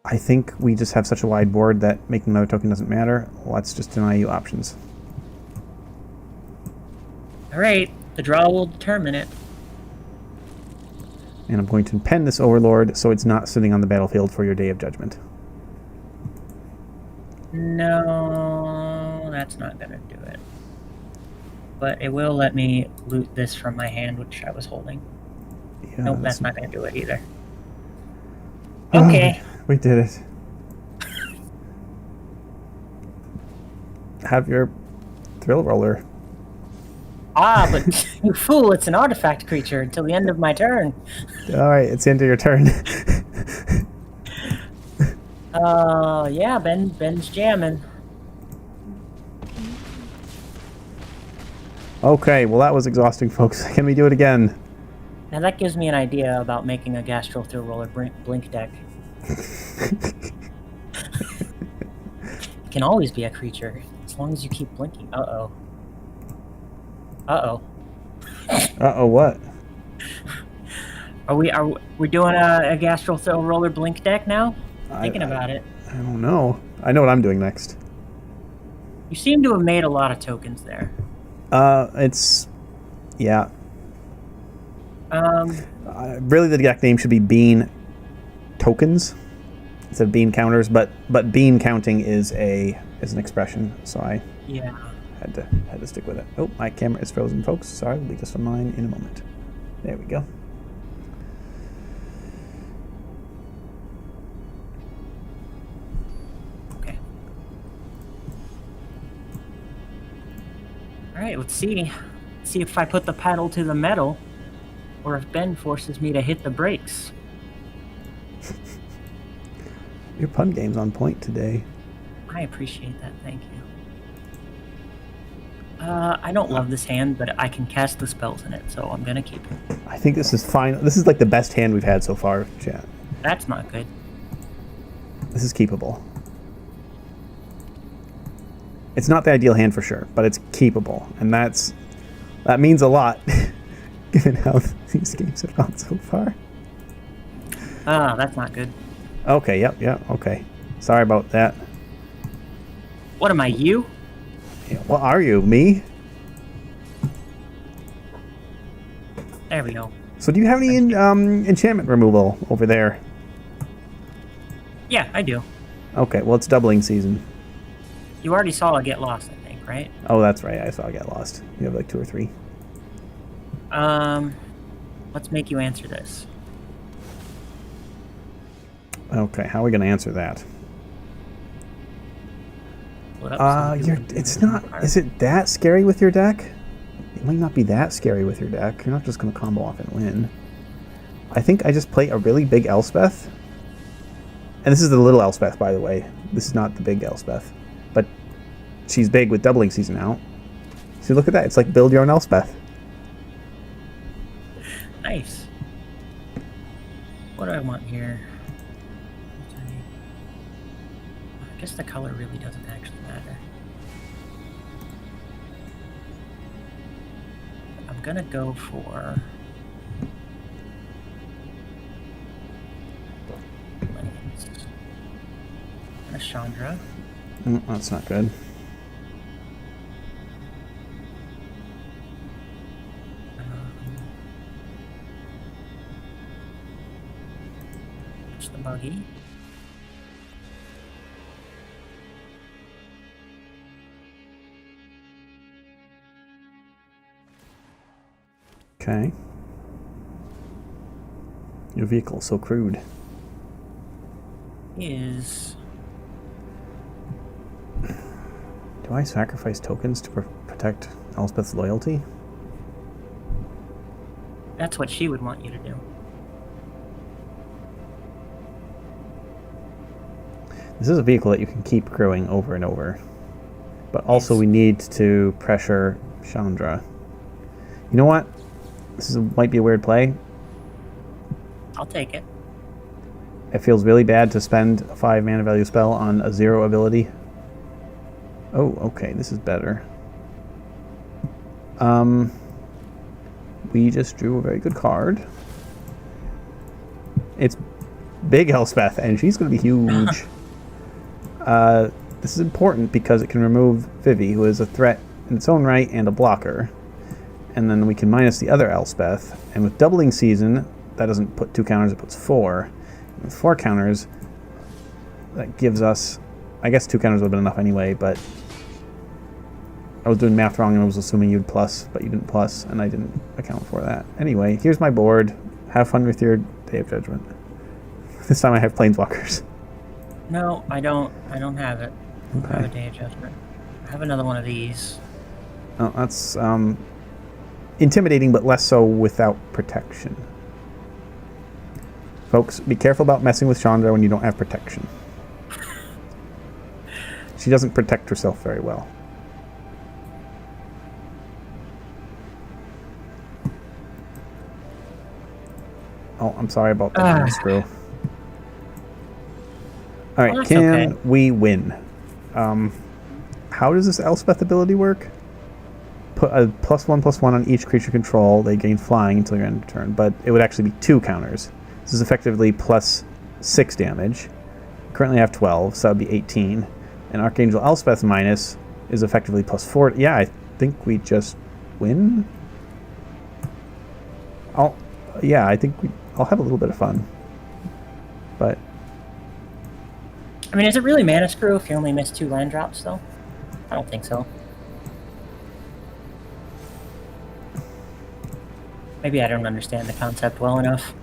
I think we just have such a wide board that making another token doesn't matter. Let's just deny you options. Alright, the draw will determine it. And I'm going to pen this Overlord so it's not sitting on the battlefield for your Day of Judgment. No, that's not gonna do it. But it will let me loot this from my hand, which I was holding. Yeah, Nope, that's not gonna do it either. Okay. We did it. Have your thrill roller. Ah, but you fool, it's an artifact creature until the end of my turn. Alright, it's the end of your turn. Yeah, Ben's jamming. Okay, well that was exhausting, folks. Can we do it again? Now that gives me an idea about making a Gastro Thrill Roller Blink deck. It can always be a creature, as long as you keep blinking. Uh-oh. Uh-oh. Uh-oh, what? Are we doing a Gastro Thrill Roller Blink deck now? Thinking about it. I don't know. I know what I'm doing next. You seem to have made a lot of tokens there. Yeah. Really, the deck name should be Bean Tokens instead of Bean Counters, but Bean counting is an expression, so I had to stick with it. Oh, my camera is frozen, folks. Sorry, we'll be just online in a moment. There we go. Okay. All right, let's see. See if I put the pedal to the metal, or if Ben forces me to hit the brakes. Your pun game's on point today. I appreciate that, thank you. I don't love this hand, but I can cast the spells in it, so I'm gonna keep it. I think this is fine. This is like the best hand we've had so far, chat. That's not good. This is keepable. It's not the ideal hand for sure, but it's keepable, and that means a lot, given how these games have gone so far. Ah, that's not good. Okay, yep, okay. Sorry about that. What am I, you? Yeah, what are you, me? There we go. So do you have any enchantment removal over there? Yeah, I do. Okay, well, it's doubling season. You already saw a Get Lost, I think, right? Oh, that's right. I saw Get Lost. You have like 2 or 3. Let's make you answer this. Okay, how are we going to answer that? Pull it up so It's not. Is it that scary with your deck? It might not be that scary with your deck. You're not just going to combo off and win. I think I just play a really big Elspeth. And this is the little Elspeth, by the way. This is not the big Elspeth. But she's big with doubling season out. See, look at that. It's like build your own Elspeth. Nice. What do I want here? I guess the color really doesn't actually matter. I'm gonna go for a Chandra. That's not good. It's the buggy. Okay. Your vehicle's so crude. Is Do I sacrifice tokens to protect Elspeth's loyalty? that's what she would want you to do. This is a vehicle that you can keep crewing over and over. But also Yes. we need to pressure Chandra. You know what? Might be a weird play. I'll take it. It feels really bad to spend a 5 mana value spell on a 0 ability. Oh, okay, this is better. We just drew a very good card. It's big Elspeth, and she's going to be huge. This is important because it can remove Vivi, who is a threat in its own right and a blocker. And then we can minus the other Elspeth. And with doubling season, that doesn't put 2 counters, it puts 4. And with 4 counters, that gives us... I guess 2 counters would have been enough anyway, but... I was doing math wrong and I was assuming you'd plus, but you didn't plus, and I didn't account for that. Anyway, here's my board. Have fun with your Day of Judgment. This time I have Planeswalkers. No, I don't have it. Okay. I have a Day of Judgment. I have another one of these. Oh, that's intimidating, but less so without protection. Folks, be careful about messing with Chandra when you don't have protection. She doesn't protect herself very well. Oh, I'm sorry about that screw. All right, Well, that's can okay. we win? How does this Elspeth ability work? Put a +1/+1 on each creature control. They gain flying until your end of turn, but it would actually be 2 counters. This is effectively +6 damage. Currently I have 12, so that would be 18. And Archangel Elspeth minus is effectively +4. Yeah, I think we just win. I think I'll have a little bit of fun. But I mean, is it really mana screw if you only miss 2 land drops, though? I don't think so. Maybe I don't understand the concept well enough.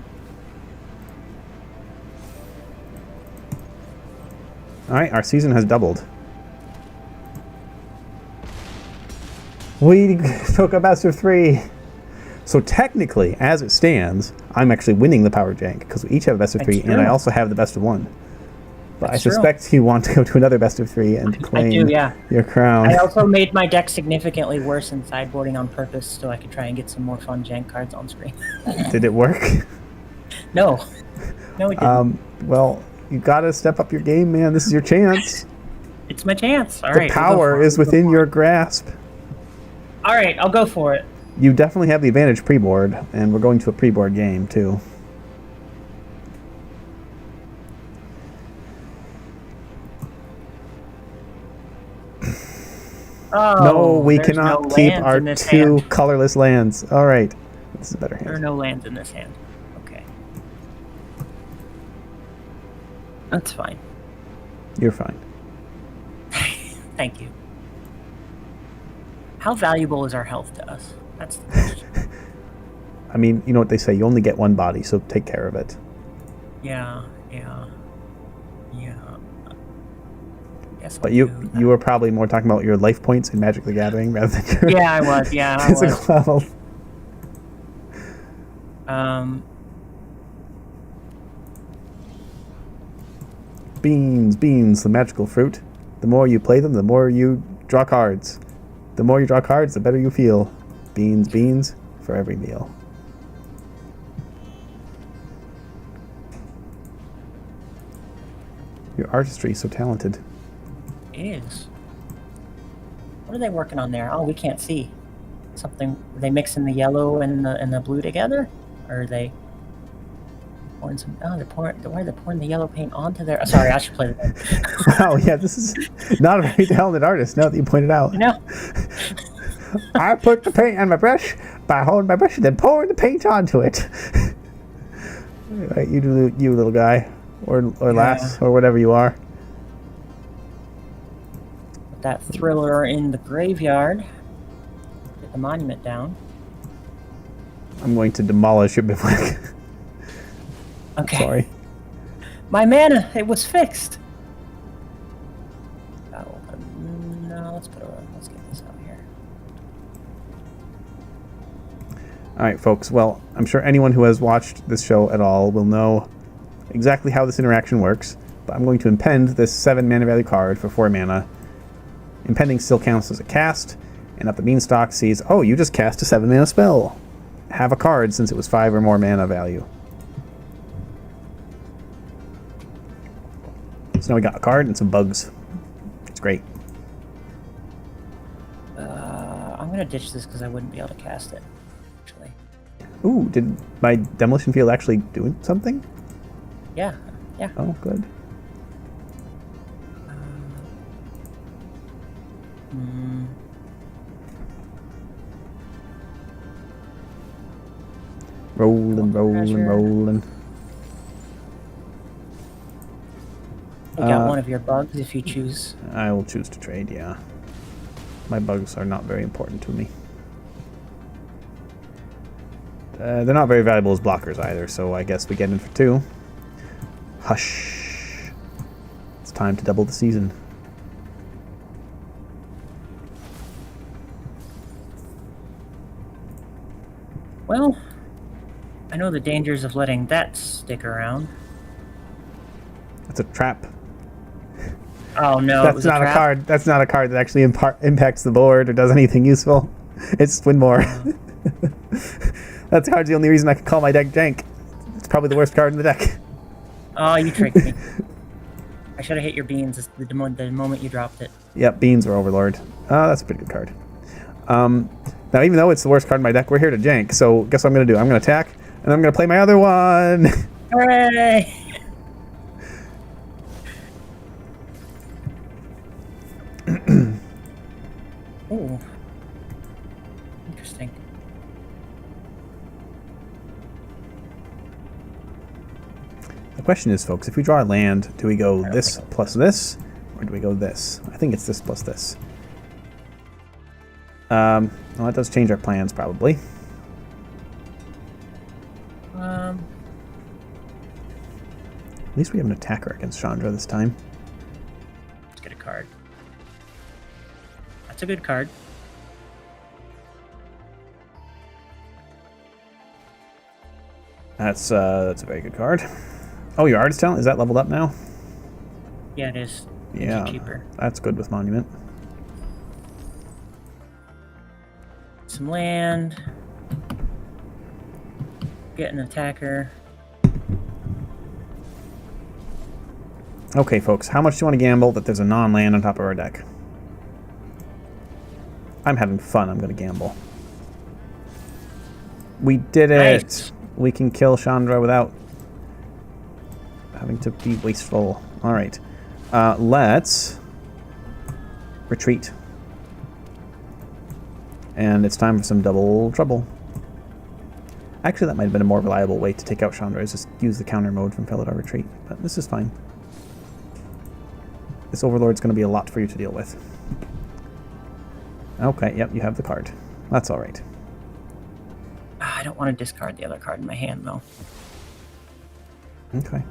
Alright, our season has doubled. We took a best of 3. So technically, as it stands, I'm actually winning the Power Jank, because we each have a best of 3, That's and I true. also have the best of 1. But That's I suspect you want to go to another best of 3 and I claim do, yeah. your crown. I also made my deck significantly worse in sideboarding on purpose so I could try and get some more fun jank cards on screen. Did it work? No. No, it didn't. Well, you gotta step up your game, man. This is your chance. It's my chance. All The right, power is within your grasp. All right, I'll go for it. You definitely have the advantage pre-board, and we're going to a pre-board game, too. Oh, No, we there's cannot no keep lands our in this 2 hand. colorless lands. All right. This is a better There are hand. no lands in this hand. Okay. That's fine. You're fine. Thank you. How valuable is our health to us? That's the question. I mean, you know what they say, you only get one body, so take care of it. Yeah. But you were probably more talking about your life points in Magic the Gathering rather than your Yeah, I was. Yeah, I physical was. level. Beans, the magical fruit. The more you play them, the more you draw cards. The more you draw cards, the better you feel. Beans, for every meal. Your artistry is so talented. It is. What are they working on there? Oh, we can't see. Something? Are they mixing the yellow and the blue together, or are they pouring some? Oh, they're pouring. Why are they pouring the yellow paint onto there? Oh, sorry, I should play the game. Wow, yeah, this is not a very talented artist. Now that you pointed out. No. I put the paint on my brush by holding my brush and then pouring the paint onto it. Right, you do, you little guy, or lass, or whatever you are. That thriller in the graveyard. Get the monument down. I'm going to demolish your bivouac. Okay. Sorry. My mana, it was fixed. No, let's get this out here. All right, folks. Well, I'm sure anyone who has watched this show at all will know exactly how this interaction works. But I'm going to impend this 7 mana value card for 4 mana. Impending still counts as a cast, and Up the Beanstalk sees, oh, you just cast a 7 mana spell. Have a card since it was 5 or more mana value. So now we got a card and some bugs. It's great. I'm gonna ditch this because I wouldn't be able to cast it, actually. Ooh, did my Demolition Field actually do something? Yeah. Oh, good. Rolling. I got one of your bugs if you choose. I will choose to trade, yeah. My bugs are not very important to me. They're not very valuable as blockers either, so I guess we get in for 2. Hush. It's time to double the season. Well, I know the dangers of letting that stick around. It's a trap. Oh no, That's not a card. That's not a card that actually impacts the board or does anything useful. It's win more. That card's the only reason I can call my deck jank. It's probably the worst card in the deck. Oh, you tricked me. I should have hit your beans the moment you dropped it. Yep, beans or Overlord. That's a pretty good card. Now, even though it's the worst card in my deck, we're here to jank. So guess what I'm going to do? I'm going to attack, and I'm going to play my other one. Hooray! Ooh. Interesting. The question is, folks, if we draw a land, do we go this plus this, or do we go this? I think it's this plus this. Well, that does change our plans, probably. At least we have an attacker against Chandra this time. Let's get a card. That's a good card. That's a very good card. Oh, your artist talent, is that leveled up now? Yeah, it is. Yeah, cheaper. That's good with Monument. Some land. Get an attacker. Okay, folks, how much do you want to gamble that there's a non-land on top of our deck? I'm having fun. I'm going to gamble. We did it. Nice. We can kill Chandra without having to be wasteful. All right. Let's retreat. And it's time for some double trouble. Actually, that might have been a more reliable way to take out Chandra, is just use the counter mode from Felidar Retreat. But this is fine. This Overlord's going to be a lot for you to deal with. Okay, yep, you have the card. That's all right. I don't want to discard the other card in my hand, though. Okay.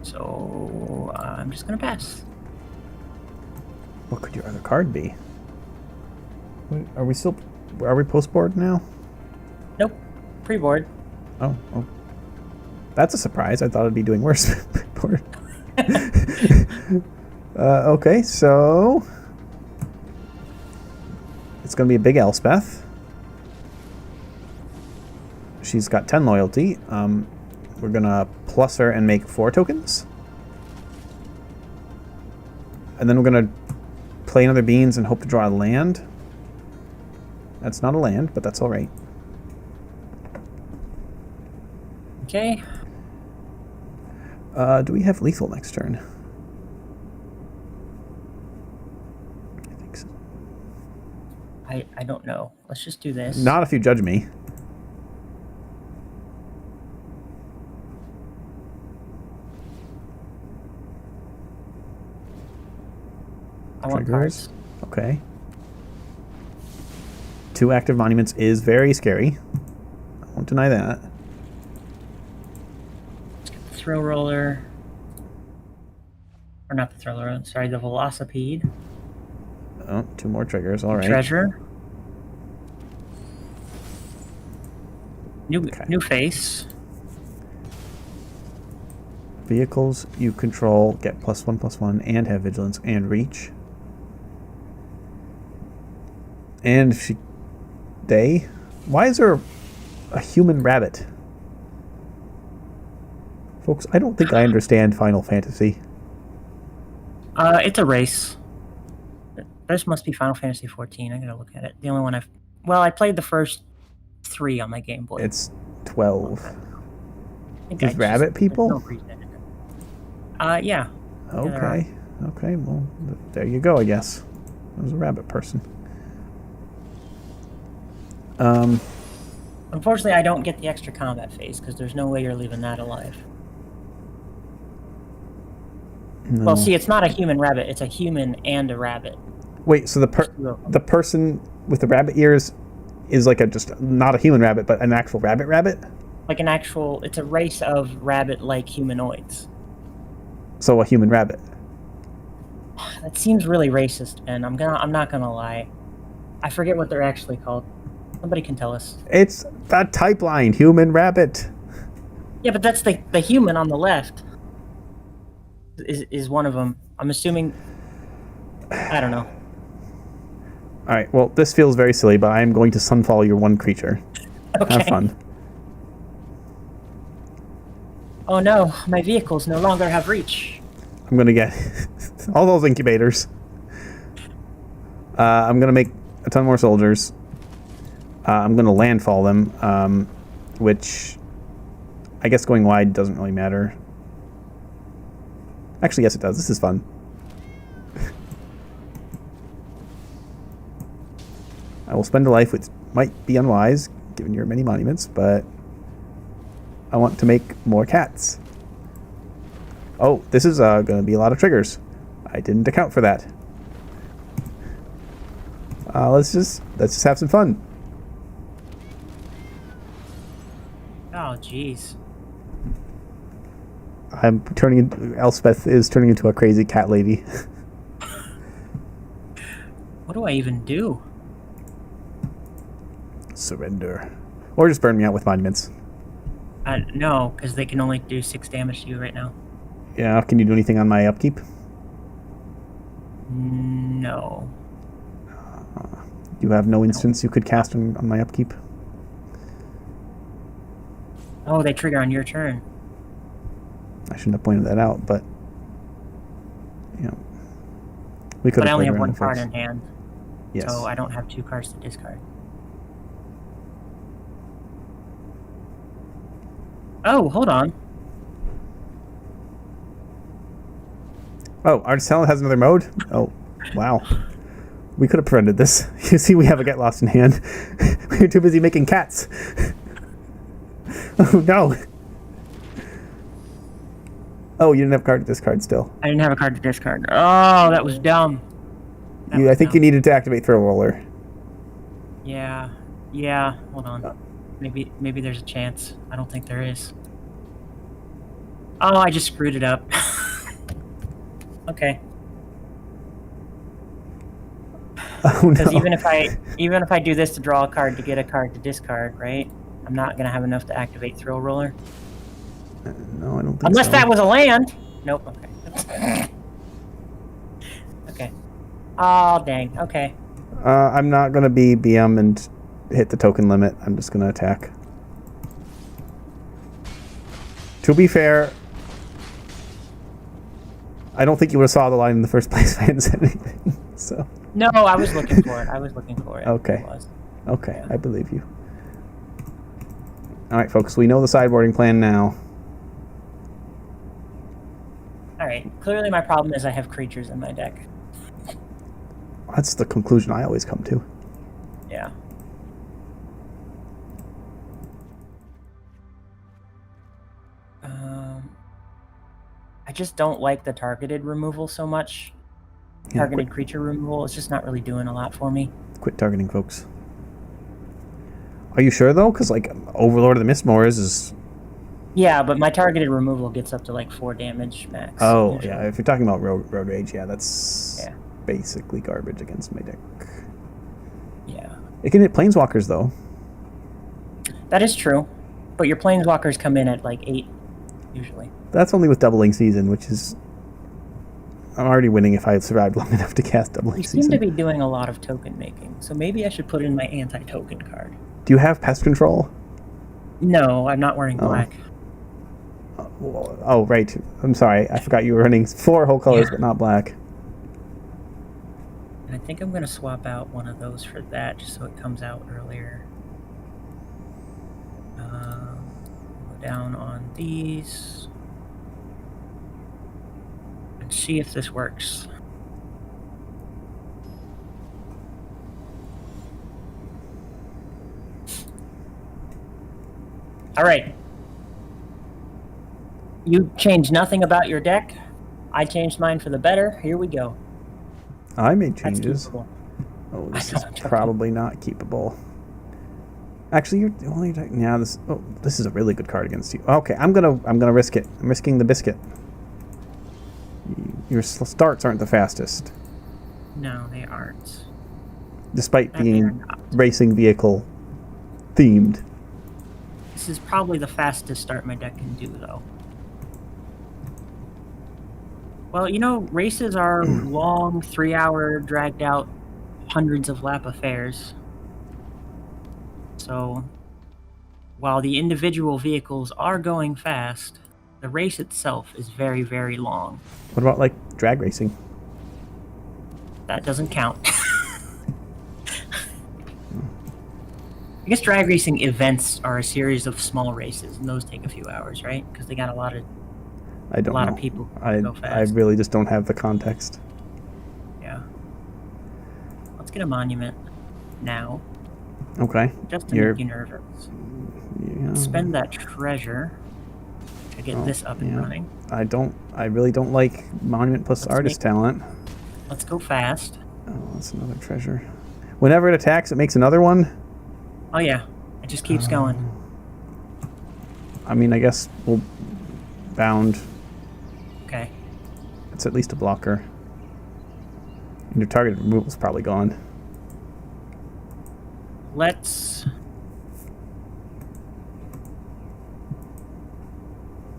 So I'm just going to pass. What could your other card be? Wait, are we post-board now? Nope. Pre-board. Oh. That's a surprise. I thought it'd be doing worse. Board. Okay, so it's going to be a big Elspeth. She's got 10 loyalty. We're going to plus her and make 4 tokens. And then we're going to play another Beans and hope to draw a land. That's not a land, but that's all right. Okay. Do we have lethal next turn? I think so. I don't know. Let's just do this. Not if you judge me. I want cards. Okay. 2 active monuments is very scary. I won't deny that. Let's get the throw roller. Or not the throw roller, sorry, the velocipede. Oh, 2 more triggers, all right. Treasure. New face. Vehicles you control get +1/+1 and have vigilance and reach. And why is there a human rabbit? Folks, I don't think I understand Final Fantasy. It's a race. This must be Final Fantasy 14. I gotta look at it. The only one I played the first 3 on my Game Boy. It's 12. These These rabbit people? No yeah. Okay. Okay, well, there you go, I guess. I was a rabbit person. Unfortunately, I don't get the extra combat phase, because there's no way you're leaving that alive. No. Well, see, it's not a human rabbit. It's a human and a rabbit. Wait, so the person with the rabbit ears is like just not a human rabbit, but an actual rabbit? Like it's a race of rabbit-like humanoids. So a human rabbit. That seems really racist, and I'm not gonna lie. I forget what they're actually called. Somebody can tell us. It's the type line, human rabbit. Yeah, but that's the human on the left. Is one of them. I'm assuming. I don't know. All right. Well, this feels very silly, but I am going to sunfall your 1 creature. Okay. Have fun. Oh no, my vehicles no longer have reach. I'm going to get all those incubators. I'm going to make a ton more soldiers. I'm going to landfall them, which I guess going wide doesn't really matter. Actually, yes, it does. This is fun. I will spend a life which might be unwise, given your many monuments, but I want to make more cats. Oh, this is going to be a lot of triggers. I didn't account for that. Let's just have some fun. Oh, jeez. Elspeth is turning into a crazy cat lady. What do I even do? Surrender. Or just burn me out with monuments. No, because they can only do 6 damage to you right now. Yeah, can you do anything on my upkeep? No. You have no instance you could cast on my upkeep? Oh, they trigger on your turn. I shouldn't have pointed that out, but we could. But I only have 1 card in hand. Yes. So I don't have 2 cards to discard. Oh, hold on. Oh, Artist Talent has another mode? Oh, wow. We could have prevented this. You see, we have a Get Lost in hand. We were too busy making cats. Oh, no. Oh, you didn't have a card to discard still. I didn't have a card to discard. Oh, that was dumb. I think you needed to activate Throw Roller. Yeah. Yeah, hold on. Maybe there's a chance. I don't think there is. Oh, I just screwed it up. Okay. Oh, Because no. even if I do this to draw a card to get a card to discard, right? I'm not gonna have enough to activate Thrill Roller. No, I don't think Unless so. that was a land. Nope. Okay. Okay. Oh dang. Okay. I'm not going to be BM and hit the token limit. I'm just going to attack. To be fair, I don't think you would have saw the line in the first place if I hadn't said anything. So. No, I was looking for it. Okay. It was. Okay, Yeah. I believe you. All right, folks, we know the sideboarding plan now. All right. Clearly, my problem is I have creatures in my deck. That's the conclusion I always come to. Yeah. I just don't like the targeted removal so much. Yeah, Targeted creature removal is just not really doing a lot for me. Quit targeting, folks. Are you sure, though? Because, like, Overlord of the Mistmoors is... Yeah, but my targeted removal gets up to like 4 damage max. Oh, usually. yeah. If you're talking about Road Rage, yeah, that's Yeah. basically garbage against my deck. Yeah. It can hit Planeswalkers, though. That is true. But your planeswalkers come in at like 8, usually. That's only with Doubling Season, which is... I'm already winning if I survived long enough to cast Doubling You Season. seem to be doing a lot of token making, so maybe I should put in my anti-token card. Do you have Pest Control? No, I'm not wearing black. Oh, right. I'm sorry. I forgot you were running 4 whole colors, but not black. And I think I'm going to swap out one of those for that, just so it comes out earlier. Go down on these. And see if this works. All right. You changed nothing about your deck. I changed mine for the better. Here we go. I made That's changes. keepable. Oh, this I is know, I'm joking. probably not keepable. Actually, you're the only deck. Yeah, this is a really good card against you. Okay, I'm gonna risk it. I'm risking the biscuit. Your starts aren't the fastest, No, they aren't. despite That they being are not. racing vehicle themed. This is probably the fastest start my deck can do, though. Well, you know, races are long, 3-hour, dragged-out, hundreds of lap affairs. So, while the individual vehicles are going fast, the race itself is very, very long. What about like drag racing? That doesn't count. I guess drag racing events are a series of small races, and those take a few hours, right? Because they got a lot of I don't lot know. of people I go I fast. really just don't have the context. Yeah. Let's get a monument now, Okay. just to You're make you nervous. yeah. Spend that treasure to get this up and yeah. running. I really don't like Monument plus Let's Artist talent. Let's go fast. Oh, that's another treasure. Whenever it attacks, it makes another one. Oh yeah, it just keeps going. I mean, I guess we'll bound. Okay. It's at least a blocker. And your target removal's probably gone. Let's.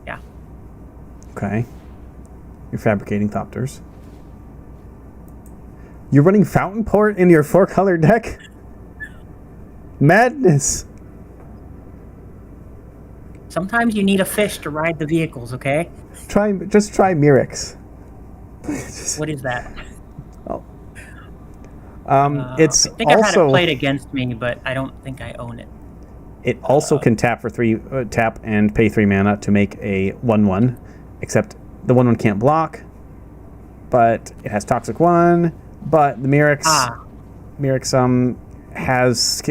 Yeah. Okay. You're fabricating Thopters. You're running Fountain Port in your 4-color deck? Madness! Sometimes you need a fish to ride the vehicles, okay? Just try Mirrex. What is that? Oh. I It's think I've had it also played against me, but I don't think I own it. it also can tap for 3 tap and pay 3 mana to make a 1/1, except the 1/1 can't block, but it has Toxic 1. But the Mirrex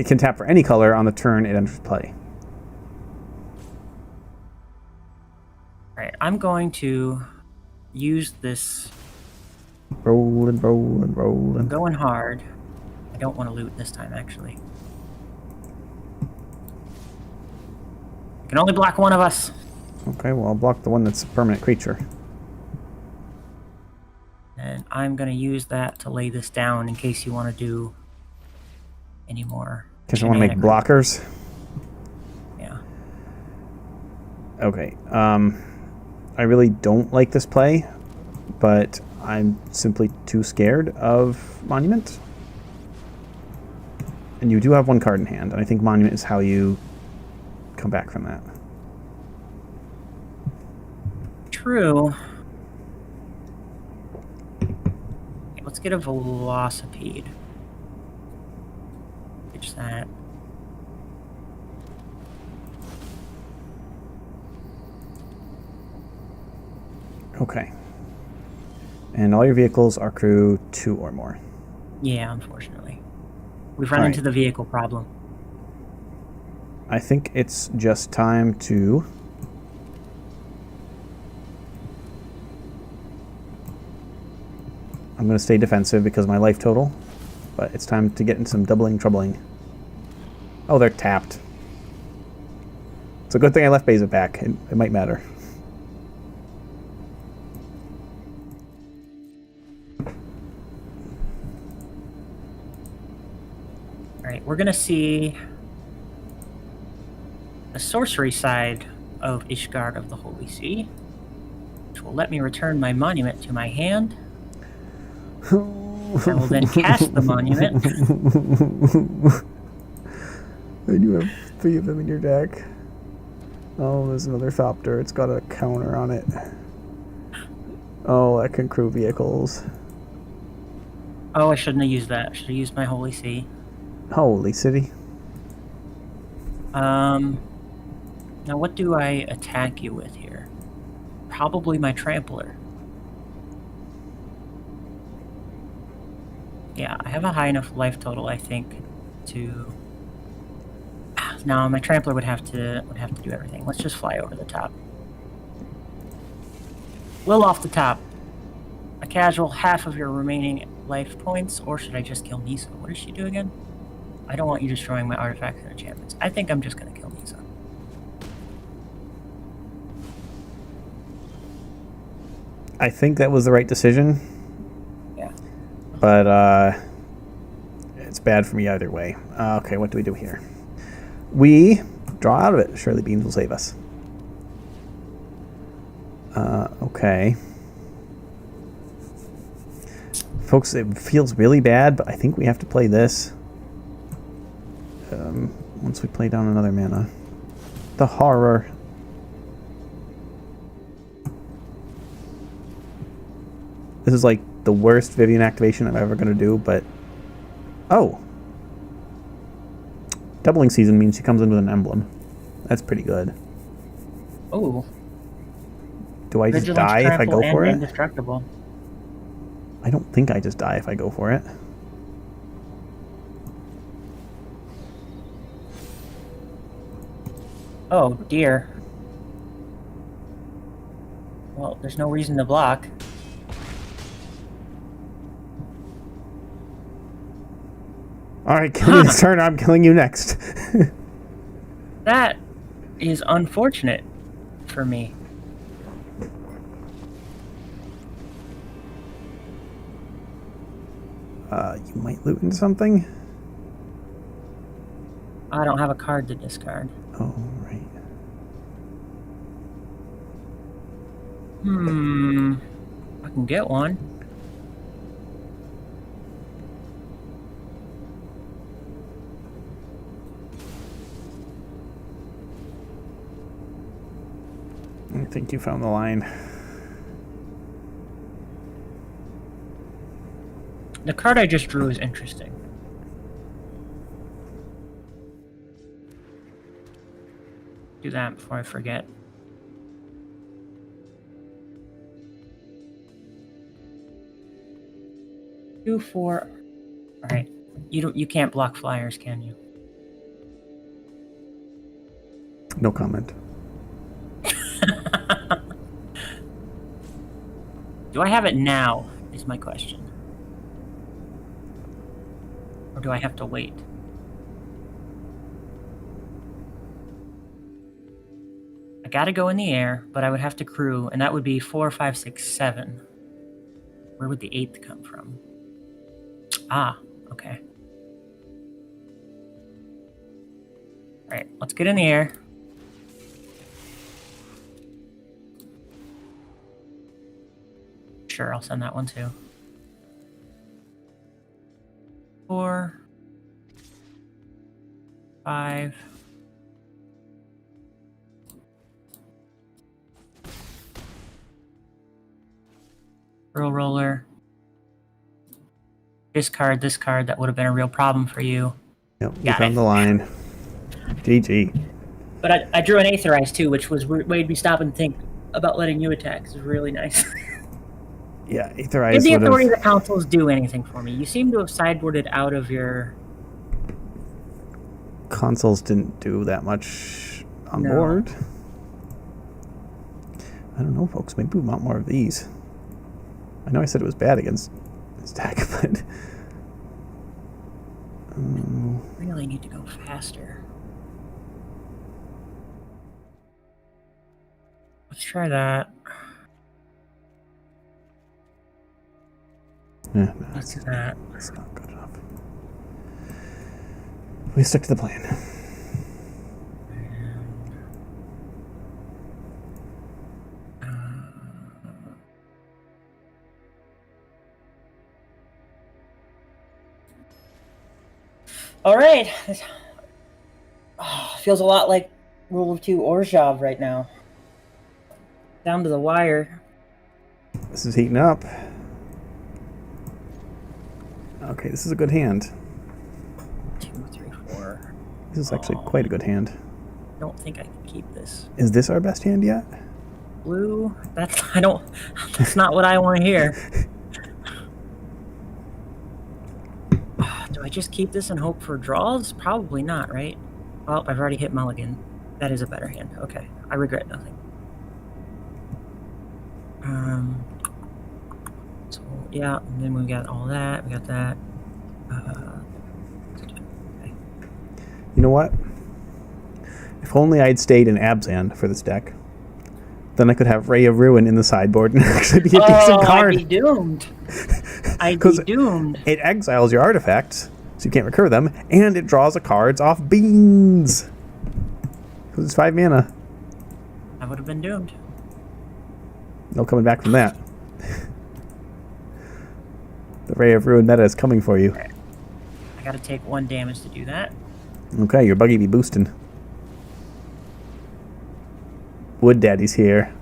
can tap for any color on the turn it enters play. Alright, I'm going to use this. Rolling. I'm going hard. I don't want to loot this time, actually. Can only block one of us. Okay, well, I'll block the one that's a permanent creature. And I'm going to use that to lay this down in case you want to do any more. Because I want to make blockers. Yeah. Okay. I really don't like this play, but I'm simply too scared of Monument. And you do have one card in hand, and I think Monument is how you come back from that. True. Let's get a Velocipede. Pitch that. Okay. And all your vehicles are crew 2 or more. Yeah, unfortunately. We've run into the vehicle problem. I think it's just time to... I'm going to stay defensive because of my life total, but it's time to get in some doubling troubling. Oh, they're tapped. It's a good thing I left Beza back. It might matter. Alright, we're going to see the sorcery side of Ishgard of the Holy See, which will let me return my monument to my hand. I will then cast the monument. And you have 3 of them in your deck. Oh, there's another Thopter. It's got a counter on it. Oh, that can crew vehicles. Oh, I shouldn't have used that. I should have used my Holy See. Holy City. Now what do I attack you with here? Probably my Trampler. Yeah, I have a high enough life total, I think, to... No, my Trampler would have to do everything. Let's just fly over the top. Will off the top. A casual half of your remaining life points, or should I just kill Nisa? What does she do again? I don't want you destroying my artifacts and enchantments. I think I'm just going to kill Nisa. I think that was the right decision. Yeah. But it's bad for me either way. Okay, what do we do here? We draw out of it. Surely Beans will save us. Okay. Folks, it feels really bad, but I think we have to play this. Once we play down another mana. The horror. This is like the worst Vivian activation I'm ever going to do, but... Oh! Doubling season means she comes in with an emblem. That's pretty good. Oh. Do I just die if I go for it? Indestructible. I don't think I just die if I go for it. Oh, dear. Well, there's no reason to block. Alright, kill me this turn, I'm killing you next. That is unfortunate for me. You might loot into something? I don't have a card to discard. Oh, right. I can get one. I think you found the line. The card I just drew is interesting. Do that before I forget. 2, 4. All right. You can't block flyers, can you? No comment. Do I have it now, is my question. Or do I have to wait? gotta go in the air, but I would have to crew, and that would be 4, 5, 6, 7. Where would the 8th come from? Ah, okay. Alright, let's get in the air. Sure, I'll send that one too. 4, 5. Roller. Discard this card. That would have been a real problem for you. Yep, we found the line. GG. But I drew an Aetherized too, which was made me stop and think about letting you attack. It's really nice. Yeah, Aetherized. Did the authority of the councils do anything for me? You seem to have sideboarded out of your... Consoles didn't do that much on board. I don't know, folks. Maybe we want more of these. I know I said it was bad against this deck, but... really need to go faster. Let's try that. Yeah, no, Let's do that. That's not good enough. We stick to the plan. All right. Oh, feels a lot like Rule of 2 Orzhov right now. Down to the wire. This is heating up. Okay, this is a good hand. 2, 3, 4. This is actually quite a good hand. I don't think I can keep this. Is this our best hand yet? Blue? That's not what I want to hear. Do I just keep this and hope for draws? Probably not, right? Oh, I've already hit mulligan. That is a better hand. Okay. I regret nothing. So, yeah, and then we got all that. We got that. Okay. You know what? If only I'd stayed in Abzan for this deck, then I could have Ray of Ruin in the sideboard and actually be a decent card. I'd be doomed. I'd be doomed. It exiles your artifacts, so you can't recur them, and it draws the cards off beans. Because it's 5 mana. I would have been doomed. No coming back from that. The Ray of Ruin meta is coming for you. Okay. I gotta take 1 damage to do that. Okay, your buggy be boosting. Wood Daddy's here.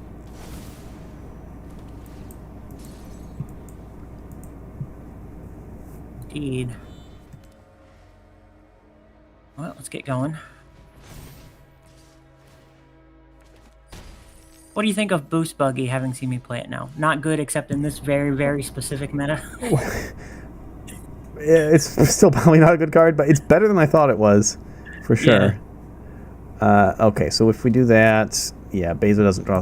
Indeed. Well, let's get going. What do you think of Boost Buggy, having seen me play it now? Not good, except in this very, very specific meta. It's still probably not a good card, but it's better than I thought it was, for sure. Yeah. Okay, so if we do that, yeah, Beza doesn't draw.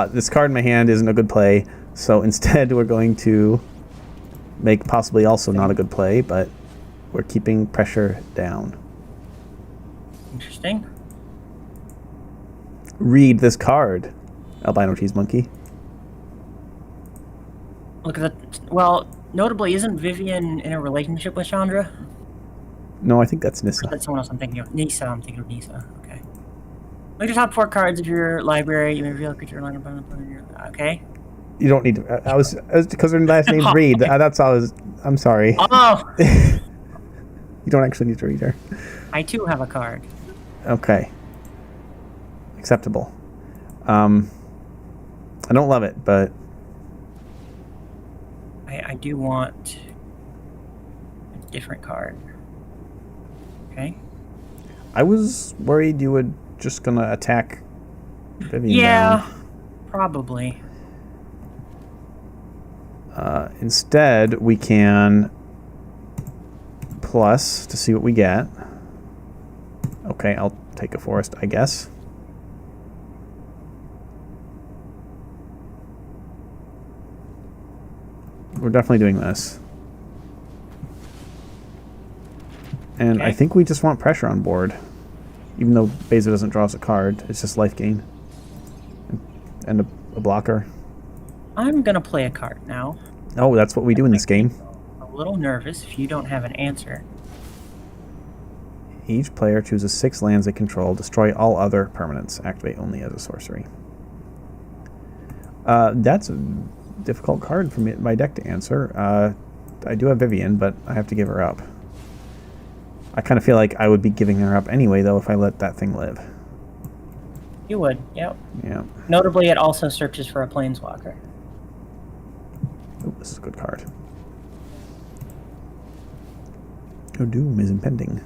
This card in my hand isn't a good play, so instead we're going to make possibly also not a good play, but we're keeping pressure down. Interesting. Read this card, AlbinoCheesemonkey. Look at that. Well, notably, isn't Vivian in a relationship with Chandra? No, I think that's Nissa. That's someone else I'm thinking of. Nisa, I'm thinking of Nisa. Okay. Look at your top 4 cards of your library. You may reveal a creature line upon your... Okay. You don't need to... I was because their last name's Reed. That's all I was... I'm sorry. Oh! You don't actually need to read her. I, too, have a card. Okay. Acceptable. I don't love it, but... I do want a different card. Okay. I was worried you were just gonna attack Vivian. Yeah, probably. Instead, we can plus to see what we get. Okay, I'll take a forest, I guess. We're definitely doing this. And okay. I think we just want pressure on board. Even though Beza doesn't draw us a card, it's just life gain. and a blocker. I'm gonna play a card now. Oh, that's what we do in this game. A little nervous if you don't have an answer. Each player chooses 6 lands they control. Destroy all other permanents. Activate only as a sorcery. That's a difficult card for my deck to answer. I do have Vivian, but I have to give her up. I kind of feel like I would be giving her up anyway, though, if I let that thing live. You would, yep. Yeah. Notably, it also searches for a planeswalker. Oh, this is a good card. Oh, doom is impending.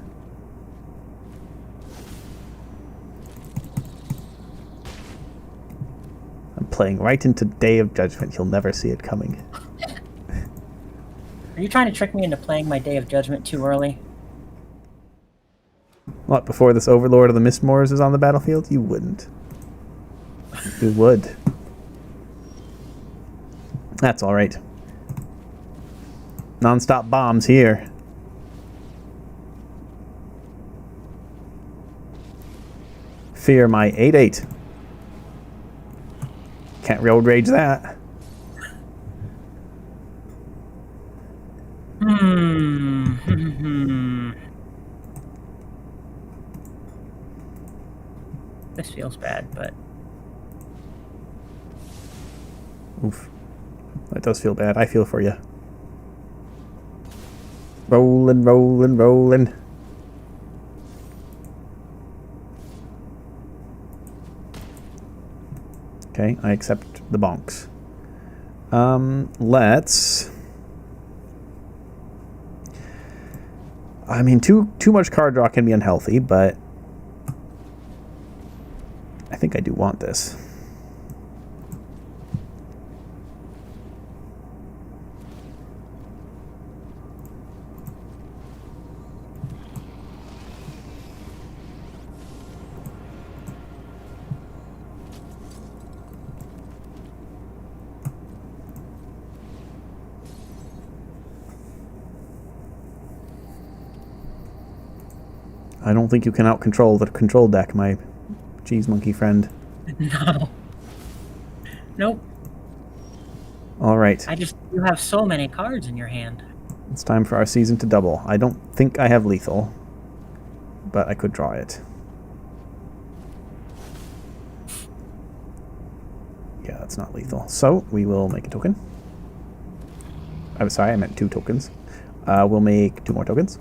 I'm playing right into Day of Judgment. You'll never see it coming. Are you trying to trick me into playing my Day of Judgment too early? What, before this Overlord of the Mistmoors is on the battlefield? You wouldn't. You would. That's alright. Non-stop bombs here. Fear my 8/8. Can't road rage that. This feels bad, but... Oof. That does feel bad. I feel for you. Rolling, rolling, rolling. Okay, I accept the bonks. Let's... I mean, too much card draw can be unhealthy, but I think I do want this. I don't think you can out-control the control deck, my cheese monkey friend. No. Nope. Alright. You have so many cards in your hand. It's time for our season to double. I don't think I have lethal, but I could draw it. Yeah, that's not lethal. So, we will make a token. I'm sorry, I meant 2 tokens. We'll make 2 more tokens.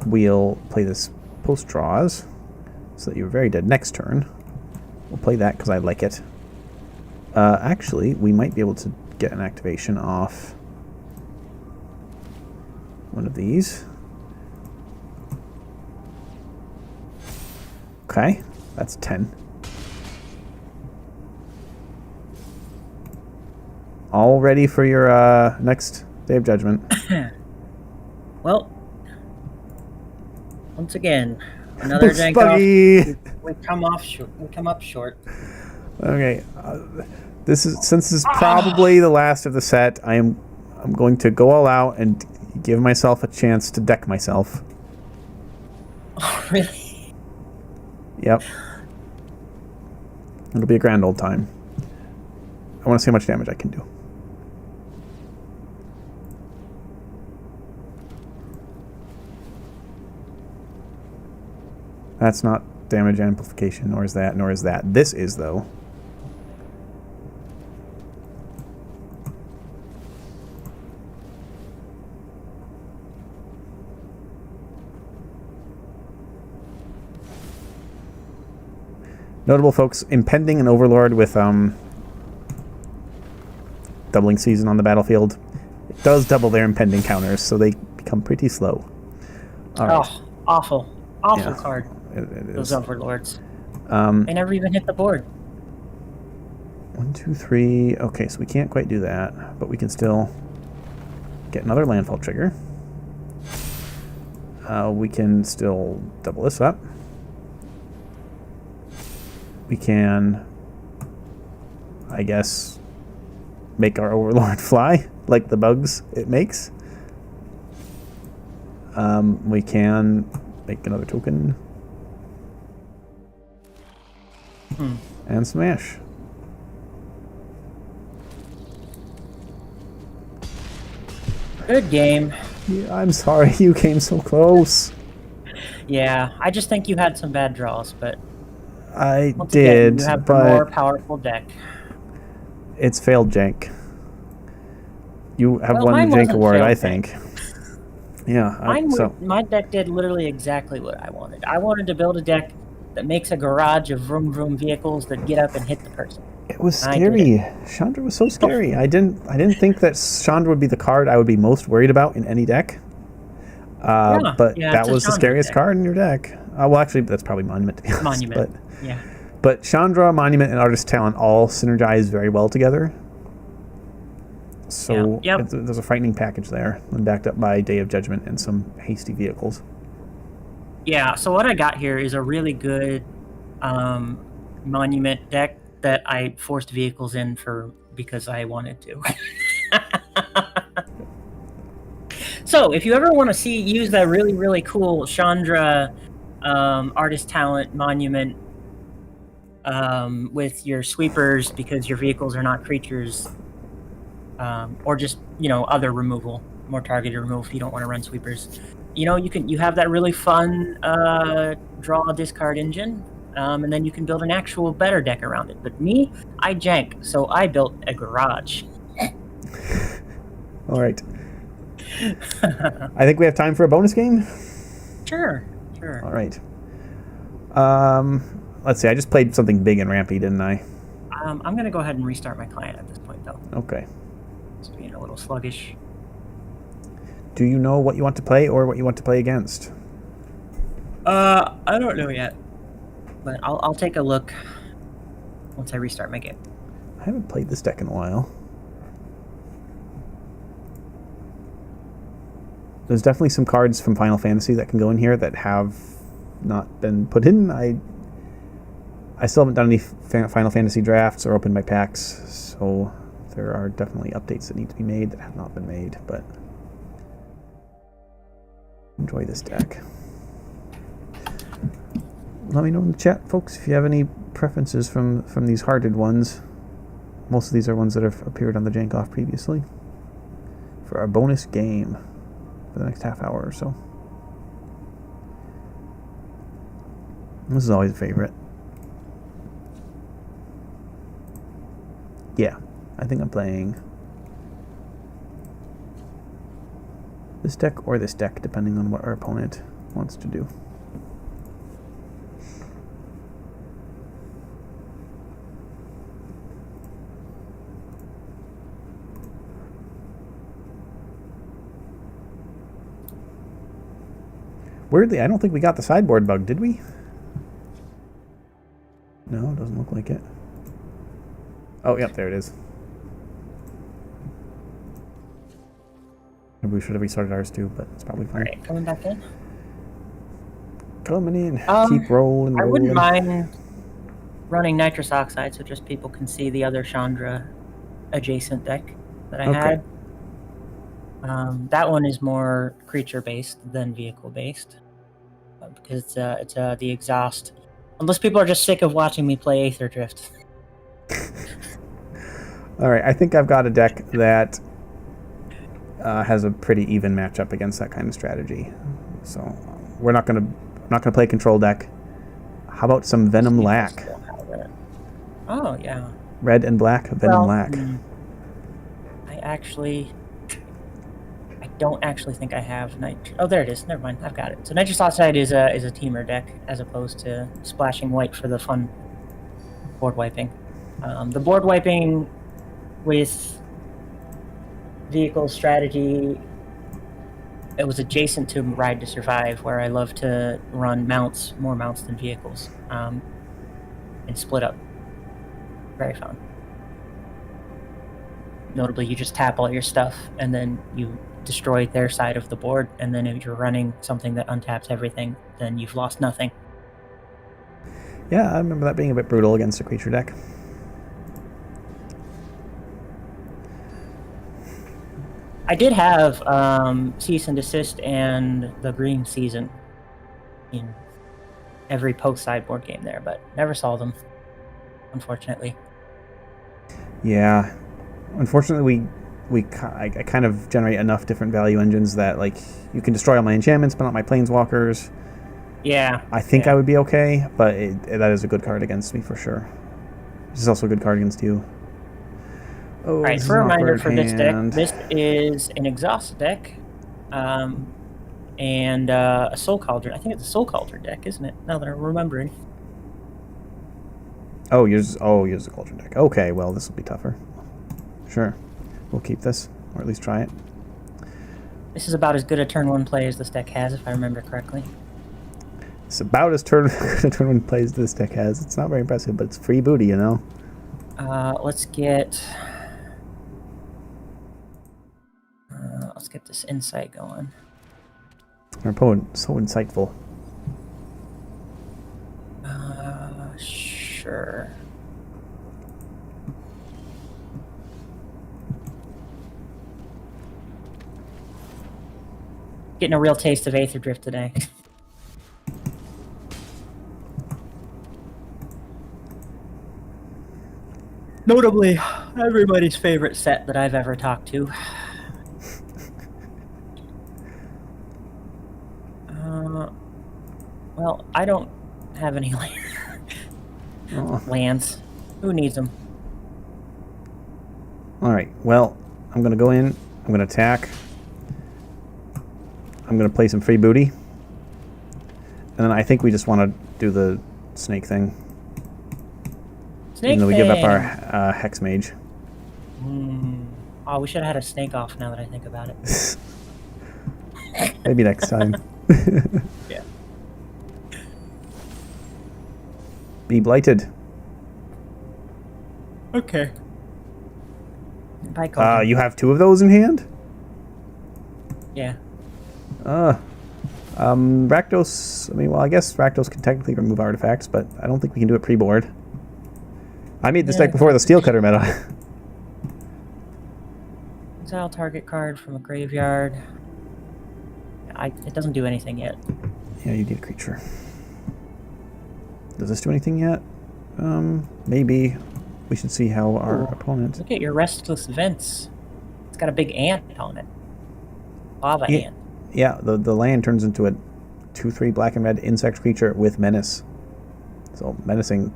We'll play this post draws so that you're very dead next turn. We'll play that because I like it. Actually, we might be able to get an activation off one of these. Okay, that's 10. All ready for your next Day of Judgment. Well, once again, another jank off. We come up short. Okay, since this is probably the last of the set, I'm going to go all out and give myself a chance to deck myself. Oh, really? Yep. It'll be a grand old time. I want to see how much damage I can do. That's not damage amplification, nor is that, nor is that. This is, though. Notable folks, impending an overlord with doubling season on the battlefield. It does double their impending counters, so they become pretty slow. All right. Oh, awful card. It Those is. overlords. They never even hit the board. 1, 2, 3. Okay, so we can't quite do that, but we can still get another landfall trigger. We can still double this up. We can, I guess, make our overlord fly like the bugs it makes. We can make another token. And smash. Good game. Yeah, I'm sorry you came so close. Yeah, I just think you had some bad draws, but I once did, again, you have the but more powerful deck. it's failed jank. You have Well, won the mine jank wasn't award, failed I jank. think. Yeah, My deck did literally exactly what I wanted. I wanted to build a deck that makes a garage of vroom vroom vehicles that get up and hit the person. it was I did scary. Chandra was so scary. I didn't think that Chandra would be the card I would be most worried about in any deck. But yeah, that it's a was the Chandra scariest deck. card in your deck. Well, actually, that's probably Monument, to be honest. Monument. Yeah. But Chandra, Monument, and Artist Talent all synergize very well together. So there's a frightening package there, and backed up by Day of Judgment and some hasty vehicles. Yeah, so what I got here is a really good Monument deck that I forced vehicles in because I wanted to. So if you ever want to use that really, really cool Chandra Artist Talent Monument with your sweepers because your vehicles are not creatures, or just, other removal, more targeted removal if you don't want to run sweepers. You have that really fun draw discard engine, and then you can build an actual better deck around it. But me, I jank, so I built a garage. All right. I think we have time for a bonus game. Sure. All right. Let's see. I just played something big and rampy, didn't I? I'm going to go ahead and restart my client at this point, though. Okay. It's being a little sluggish. Do you know what you want to play or what you want to play against? I don't know yet, but I'll take a look once I restart my game. I haven't played this deck in a while. There's definitely some cards from Final Fantasy that can go in here that have not been put in. I still haven't done any Final Fantasy drafts or opened my packs, so there are definitely updates that need to be made that have not been made, but enjoy this deck. Let me know in the chat, folks, if you have any preferences from these hearted ones. Most of these are ones that have appeared on the Jank-Off previously. For our bonus game for the next half hour or so. This is always a favorite. Yeah, I think I'm playing this deck or this deck, depending on what our opponent wants to do. Weirdly, I don't think we got the sideboard bug, did we? No, it doesn't look like it. Oh, yep, there it is. Maybe we should have restarted ours too, but it's probably fine. Alright, coming back in. Coming in. Keep rolling. I wouldn't mind running nitrous oxide so just people can see the other Chandra adjacent deck that I had. That one is more creature based than vehicle based because it's the exhaust. Unless people are just sick of watching me play Aether Drift. All right, I think I've got a deck that has a pretty even matchup against that kind of strategy. So we're not gonna play a control deck. How about some Venom Lack? Oh yeah. Red and black Venom Lack. I don't actually think I have Oh, there it is. Never mind. I've got it. So nitrous oxide is a teamer deck as opposed to splashing white for the fun board wiping. The board wiping with vehicle strategy, it was adjacent to Ride to Survive, where I love to run more mounts than vehicles, and split up. Very fun. Notably, you just tap all your stuff, and then you destroy their side of the board, and then if you're running something that untaps everything, then you've lost nothing. Yeah, I remember that being a bit brutal against a creature deck. I did have Cease and Desist and the Green Season in every post sideboard game there, but never saw them. unfortunately. Yeah. Unfortunately, I kind of generate enough different value engines that, like, you can destroy all my enchantments, but not my planeswalkers. Yeah. I think I would be okay, but that is a good card against me for sure. This is also a good card against you. Oh, All right, this is for a an reminder awkward for this deck, hand. this is an exhaust deck, and a Soul Cauldron. I think it's a Soul Cauldron deck, isn't it? Now that I'm remembering. Oh, yours is a Cauldron deck. Okay, well, this will be tougher. Sure. We'll keep this, or at least try it. This is about as good a turn 1 play as this deck has, if I remember correctly. It's about as turn 1 plays this deck has. It's not very impressive, but it's free booty, you know? Let's get this insight going. Our opponent, so insightful. Sure. Getting a real taste of Aether Drift today. Notably, everybody's favorite set that I've ever talked to. Well, I don't have any lands. Who needs them? Alright, well, I'm going to go in. I'm going to attack. I'm going to play some free booty. And then I think we just want to do the snake thing. Snake even though we thing. give up our Hex Mage. Oh, we should have had a snake off now that I think about it. Maybe next time. Yeah. Be blighted. Okay. Bye, Colton. You have 2 of those in hand? Yeah. Rakdos, I mean, well, I guess Rakdos can technically remove artifacts, but I don't think we can do it pre-board. I made this deck before the Steel Cutter meta. Exile target card from a graveyard. It doesn't do anything yet. Yeah, you need a creature. Does this do anything yet? Maybe. We should see how our opponent... Look at your Restless Vents. It's got a big ant on it. Lava ant. Yeah, the land turns into a 2/3 black and red insect creature with menace. So menacing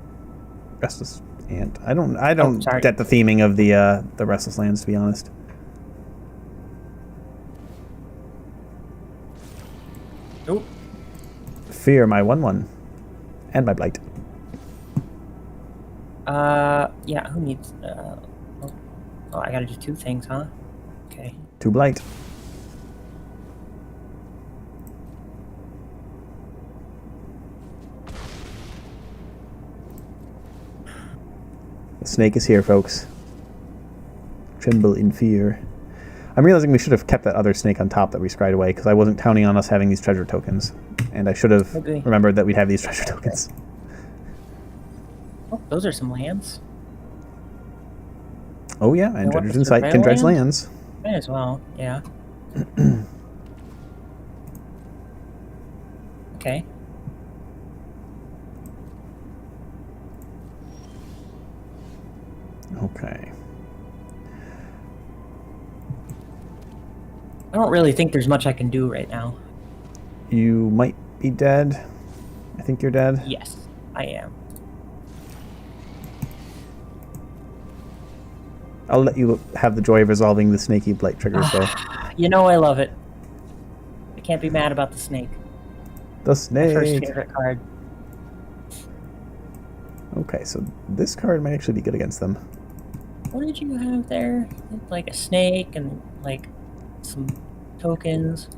restless ant. I don't get the theming of the restless lands, to be honest. Nope. Fear my 1/1 and my blight. Yeah. Who needs? Oh, I gotta do 2 things, huh? Okay. 2 blight. The snake is here, folks. Tremble in fear. I'm realizing we should have kept that other snake on top that we scryed away, because I wasn't counting on us having these treasure tokens. And I should have remembered that we'd have these treasure tokens. Oh, those are some lands. Oh yeah, and Dredger's Insight can dredge lands. May as well, yeah. Okay. Okay. I don't really think there's much I can do right now. You might be dead. I think you're dead. Yes, I am. I'll let you have the joy of resolving the snaky blight triggers, though. You know I love it. I can't be mad about the snake. The snake. My first favorite card. Okay, so this card might actually be good against them. What did you have there? Like a snake and like some tokens.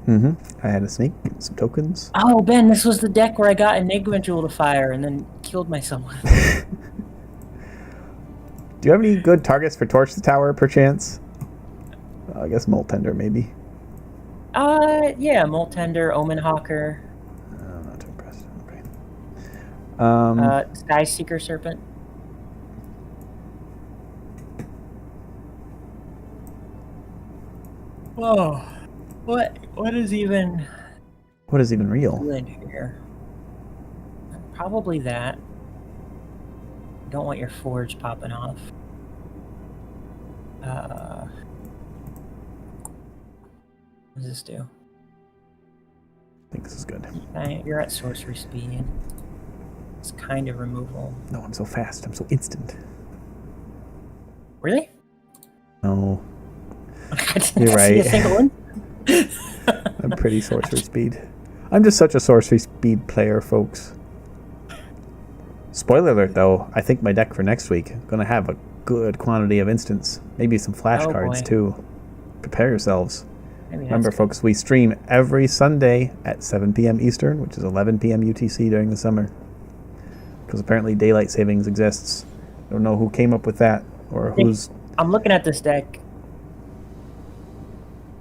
I had a snake, some tokens. Oh, Ben, this was the deck where I got Enigma Jewel to fire and then killed myself. Do you have any good targets for Torch the Tower, perchance? I guess Molt Tender, maybe. Yeah, Molt Tender, Omen Hawker. I'm not too impressed. Okay. Sky Seeker Serpent. Whoa. What is even real? good here? Probably that. don't want your forge popping off. What does this do? I think this is good. You're at sorcery speed. It's kind of removal. No, I'm so fast. I'm so instant. Really? No. I didn't You're see right. a single one. I'm pretty sorcery speed. I'm just such a sorcery speed player, folks. Spoiler alert, though. I think my deck for next week gonna have a good quantity of instants. Maybe some flashcards, too. Prepare yourselves. Remember, folks, we stream every Sunday at 7 p.m. Eastern, which is 11 p.m. UTC during the summer. Because apparently daylight savings exists. I don't know who came up with that or who's... I'm looking at this deck.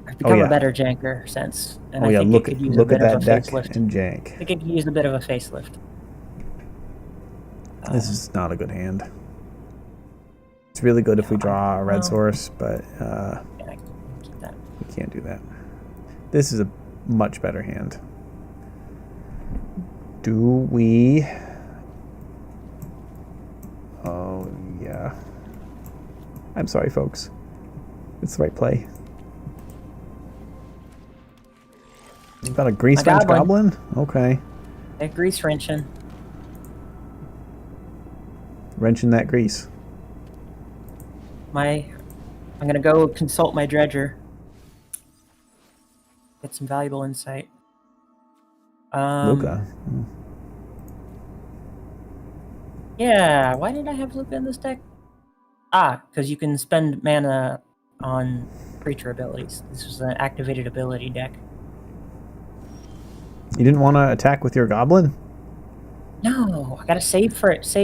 I've become a better janker since. And I think it could use a bit of a facelift. And jank. I think it could use a bit of a facelift. This is not a good hand. It's really good if we draw a red source, but we can't do that. This is a much better hand. Do we... Oh, yeah. I'm sorry, folks. It's the right play. You've got a grease wrench goblin? Okay. A grease wrenching. Wrenching that grease. I'm gonna go consult my dredger. Get some valuable insight. Luca. Yeah, why did I have Luca in this deck? Because you can spend mana on creature abilities. This was an activated ability deck. You didn't want to attack with your goblin? No, I gotta save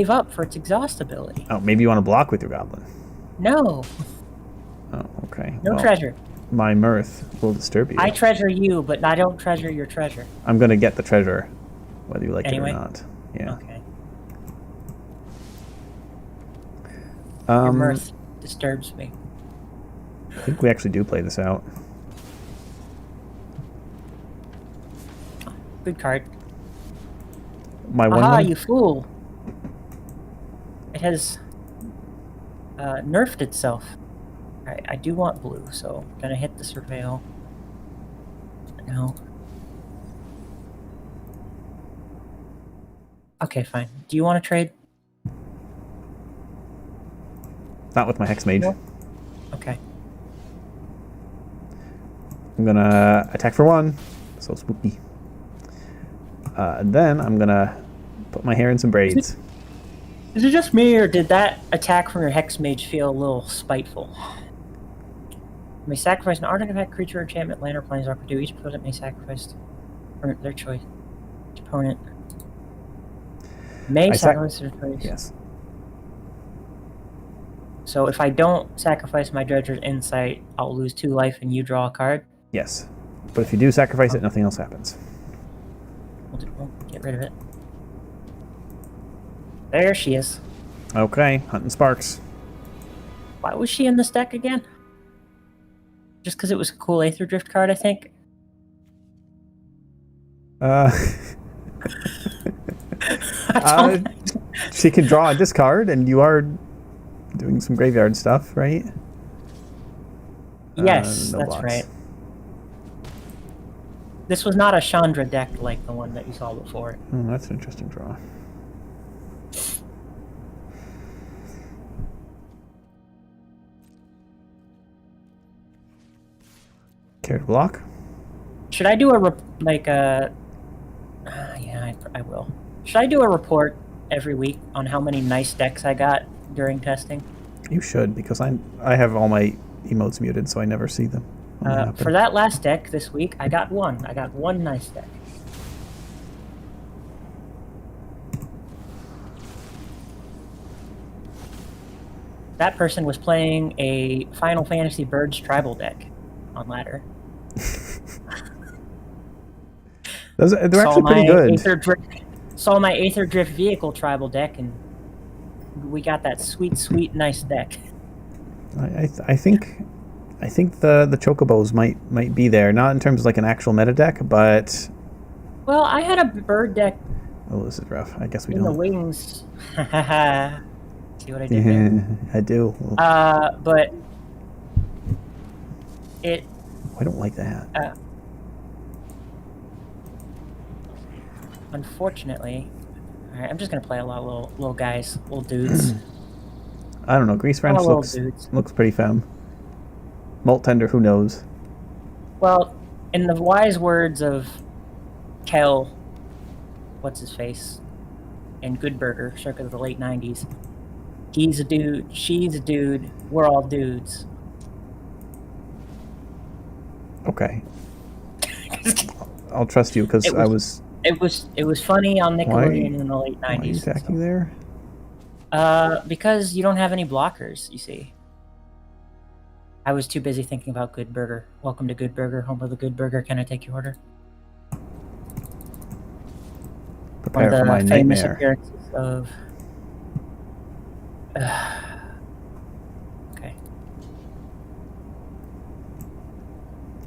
up for its exhaust ability. Oh, maybe you want to block with your goblin. No. Oh, okay. No treasure. My mirth will disturb you. I treasure you, but I don't treasure your treasure. I'm going to get the treasure, whether you like it or not. Yeah. Okay. Your mirth disturbs me. I think we actually do play this out. Good card. My one. Aha, you fool! It has nerfed itself. Alright, I do want blue, so I'm gonna hit the surveil. No. Okay, fine. Do you want to trade? Not with my Hex Mage. Okay. I'm gonna attack for 1. So spooky. And then I'm gonna put my hair in some braids. Is it just me, or did that attack from your Hex Mage feel a little spiteful? You may sacrifice an artifact, creature, enchantment, land, or planeswalker. Do each opponent may sacrifice their choice. Each opponent may sacrifice their choice. Yes. So if I don't sacrifice my Dredger's Insight, I'll lose 2 life and you draw a card? Yes. But if you do sacrifice it, nothing else happens. We'll get rid of it. There she is. Okay, hunting sparks. Why was she in this deck again? Just because it was a cool Aether Drift card, I think? She can draw a discard, and you are doing some graveyard stuff, right? Yes, no that's blocks. right. This was not a Chandra deck like the one that you saw before. Oh, that's an interesting draw. Care to block? Should I do yeah, I will. Should I do a report every week on how many nice decks I got during testing? You should, because I have all my emotes muted, so I never see them. For that last deck this week, I got one. I got one nice deck. That person was playing a Final Fantasy Birds tribal deck on ladder. They're actually pretty good. Saw my Aether Drift vehicle tribal deck, and we got that sweet, sweet, nice deck. I think the chocobos might be there, not in terms of like an actual meta deck, but well, I had a bird deck. Oh, this is rough. I guess we in don't. The wings. See what I did there? I do. But it. I don't like that. Unfortunately, all right, I'm just gonna play a lot of little guys, little dudes. I don't know. Grease French looks pretty femme. Malt tender, who knows? Well, in the wise words of Kel, what's his face, and Good Burger, circa the late '90s, he's a dude, she's a dude, we're all dudes. Okay. I'll trust you because I was. It was funny on Nickelodeon in the late '90s. Why are you attacking there? Because you don't have any blockers, you see. I was too busy thinking about Good Burger. Welcome to Good Burger, home of the Good Burger. Can I take your order? Prepare for my famous nightmare. Appearances of. Okay.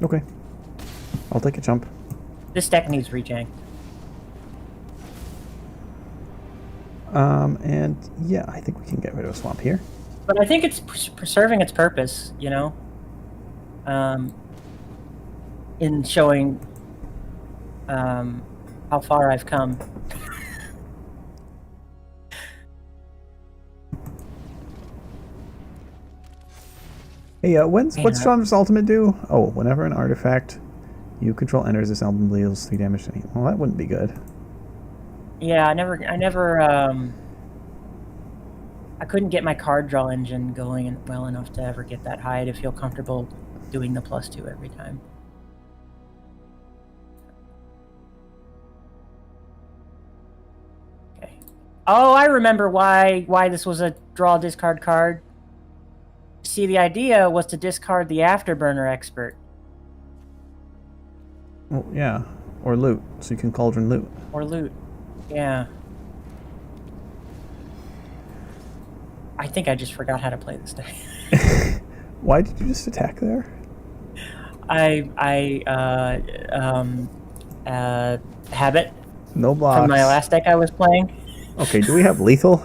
Okay. I'll take a jump. This deck needs rejanked. And yeah, I think we can get rid of a swamp here. But I think it's serving its purpose, you know, in showing how far I've come. Hey, what's Chandra's ultimate do? Oh, whenever an artifact you control enters this album, deals 3 damage to any. Well, that wouldn't be good. Yeah, I couldn't get my card draw engine going well enough to ever get that high to feel comfortable doing the +2 every time. Okay. Oh, I remember why this was a draw discard card. See, the idea was to discard the Afterburner Expert. Well, yeah, or loot, so you can cauldron loot. Or loot, yeah. I think I just forgot how to play this deck. Why did you just attack there? Habit. No blocks. From my last deck I was playing. Okay, do we have lethal?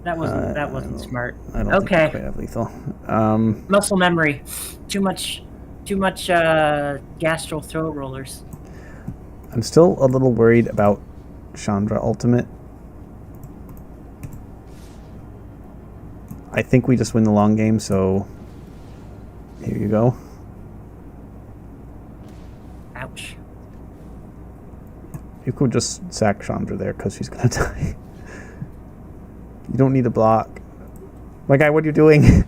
That wasn't smart. I don't think we have lethal. Muscle memory. Too much gastral throw rollers. I'm still a little worried about Chandra ultimate. I think we just win the long game, so here you go. Ouch. You could just sack Chandra there because she's gonna die. You don't need a block. My guy, what are you doing?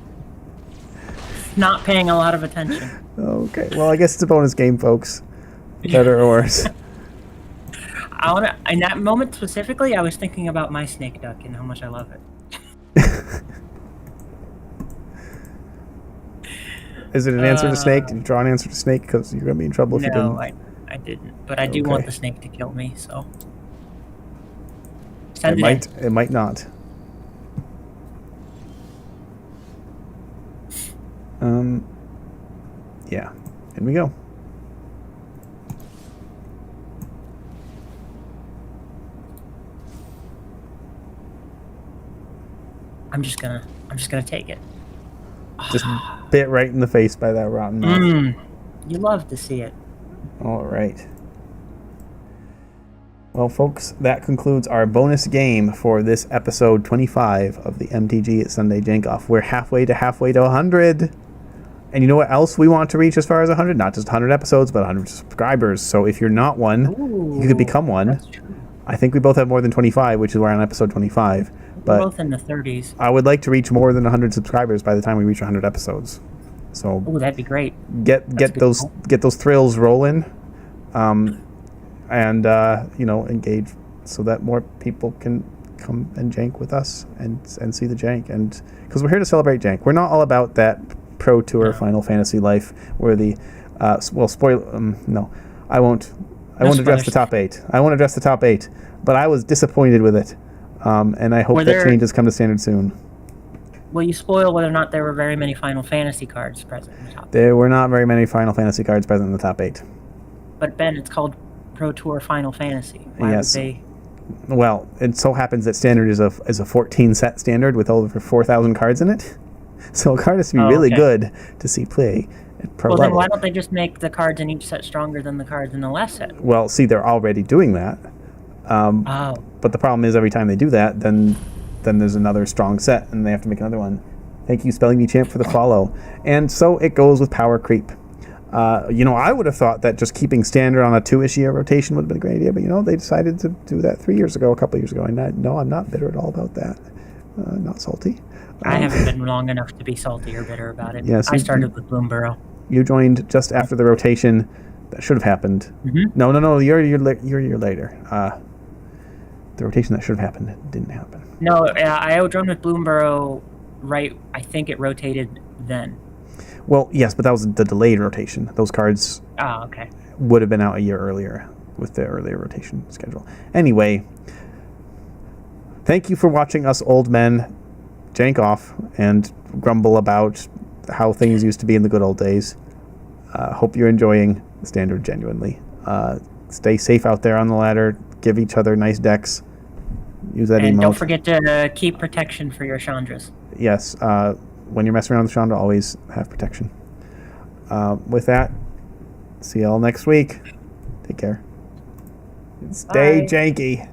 Not paying a lot of attention. Okay, well, I guess it's a bonus game, folks. Better or worse. In that moment specifically, I was thinking about my snake duck and how much I love it. Is it an answer to snake? Did you draw an answer to snake? Because you're going to be in trouble if you didn't. No, I didn't. But I do want the snake to kill me, so... It might not. Yeah. Here we go. I'm just gonna take it. Just bit right in the face by that rotten mouth. You love to see it. All right. Well, folks, that concludes our bonus game for this episode 25 of the MTG Sunday Jank-Off. We're halfway to 100. And you know what else we want to reach as far as 100? Not just 100 episodes, but 100 subscribers. So if you're not one, you could become one. That's true. I think we both have more than 25, which is we're on episode 25. But we're both in the 30s. I would like to reach more than 100 subscribers by the time we reach 100 episodes. So that'd be great. Get those thrills rolling, and engage so that more people can come and jank with us and see the jank, and because we're here to celebrate jank. We're not all about that Pro Tour Final Fantasy life where the no, I won't address the top 8. I won't address the top 8, but I was disappointed with it, and I hope that changes come to Standard soon. Will you spoil whether or not there were very many Final Fantasy cards present in the top 8? There were not very many Final Fantasy cards present in the top 8. But Ben, it's called Pro Tour Final Fantasy. Why would they? Well, it so happens that Standard is a 14 set Standard with over 4,000 cards in it. So a card has to be really good to see play at pro Well, level. then why don't they just make the cards in each set stronger than the cards in the last set? Well, see, they're already doing that. But the problem is every time they do that, then there's another strong set, and they have to make another one. Thank you, Spelling Bee Champ, for the follow. And so it goes with power creep. I would have thought that just keeping Standard on a 2-ish year rotation would have been a great idea, but they decided to do that 3 years ago, a couple years ago, and I'm not bitter at all about that. Not salty. I haven't been long enough to be salty or bitter about it. Yes, I started with Bloomborough. You joined just after the rotation. That should have happened. Mm-hmm. No, you're a year later. The rotation that should have happened didn't happen. No, I joined with Bloomborough right. I think it rotated then. Well, yes, but that was the delayed rotation. Those cards okay. would have been out a year earlier with the earlier rotation schedule. Anyway, thank you for watching us old men jank off and grumble about how things used to be in the good old days. Hope you're enjoying Standard genuinely. Stay safe out there on the ladder. Give each other nice decks. Use that emote. And don't forget to keep protection for your Chandras. Yes. When you're messing around with Chandra, always have protection. With that, see y'all next week. Take care. Stay janky.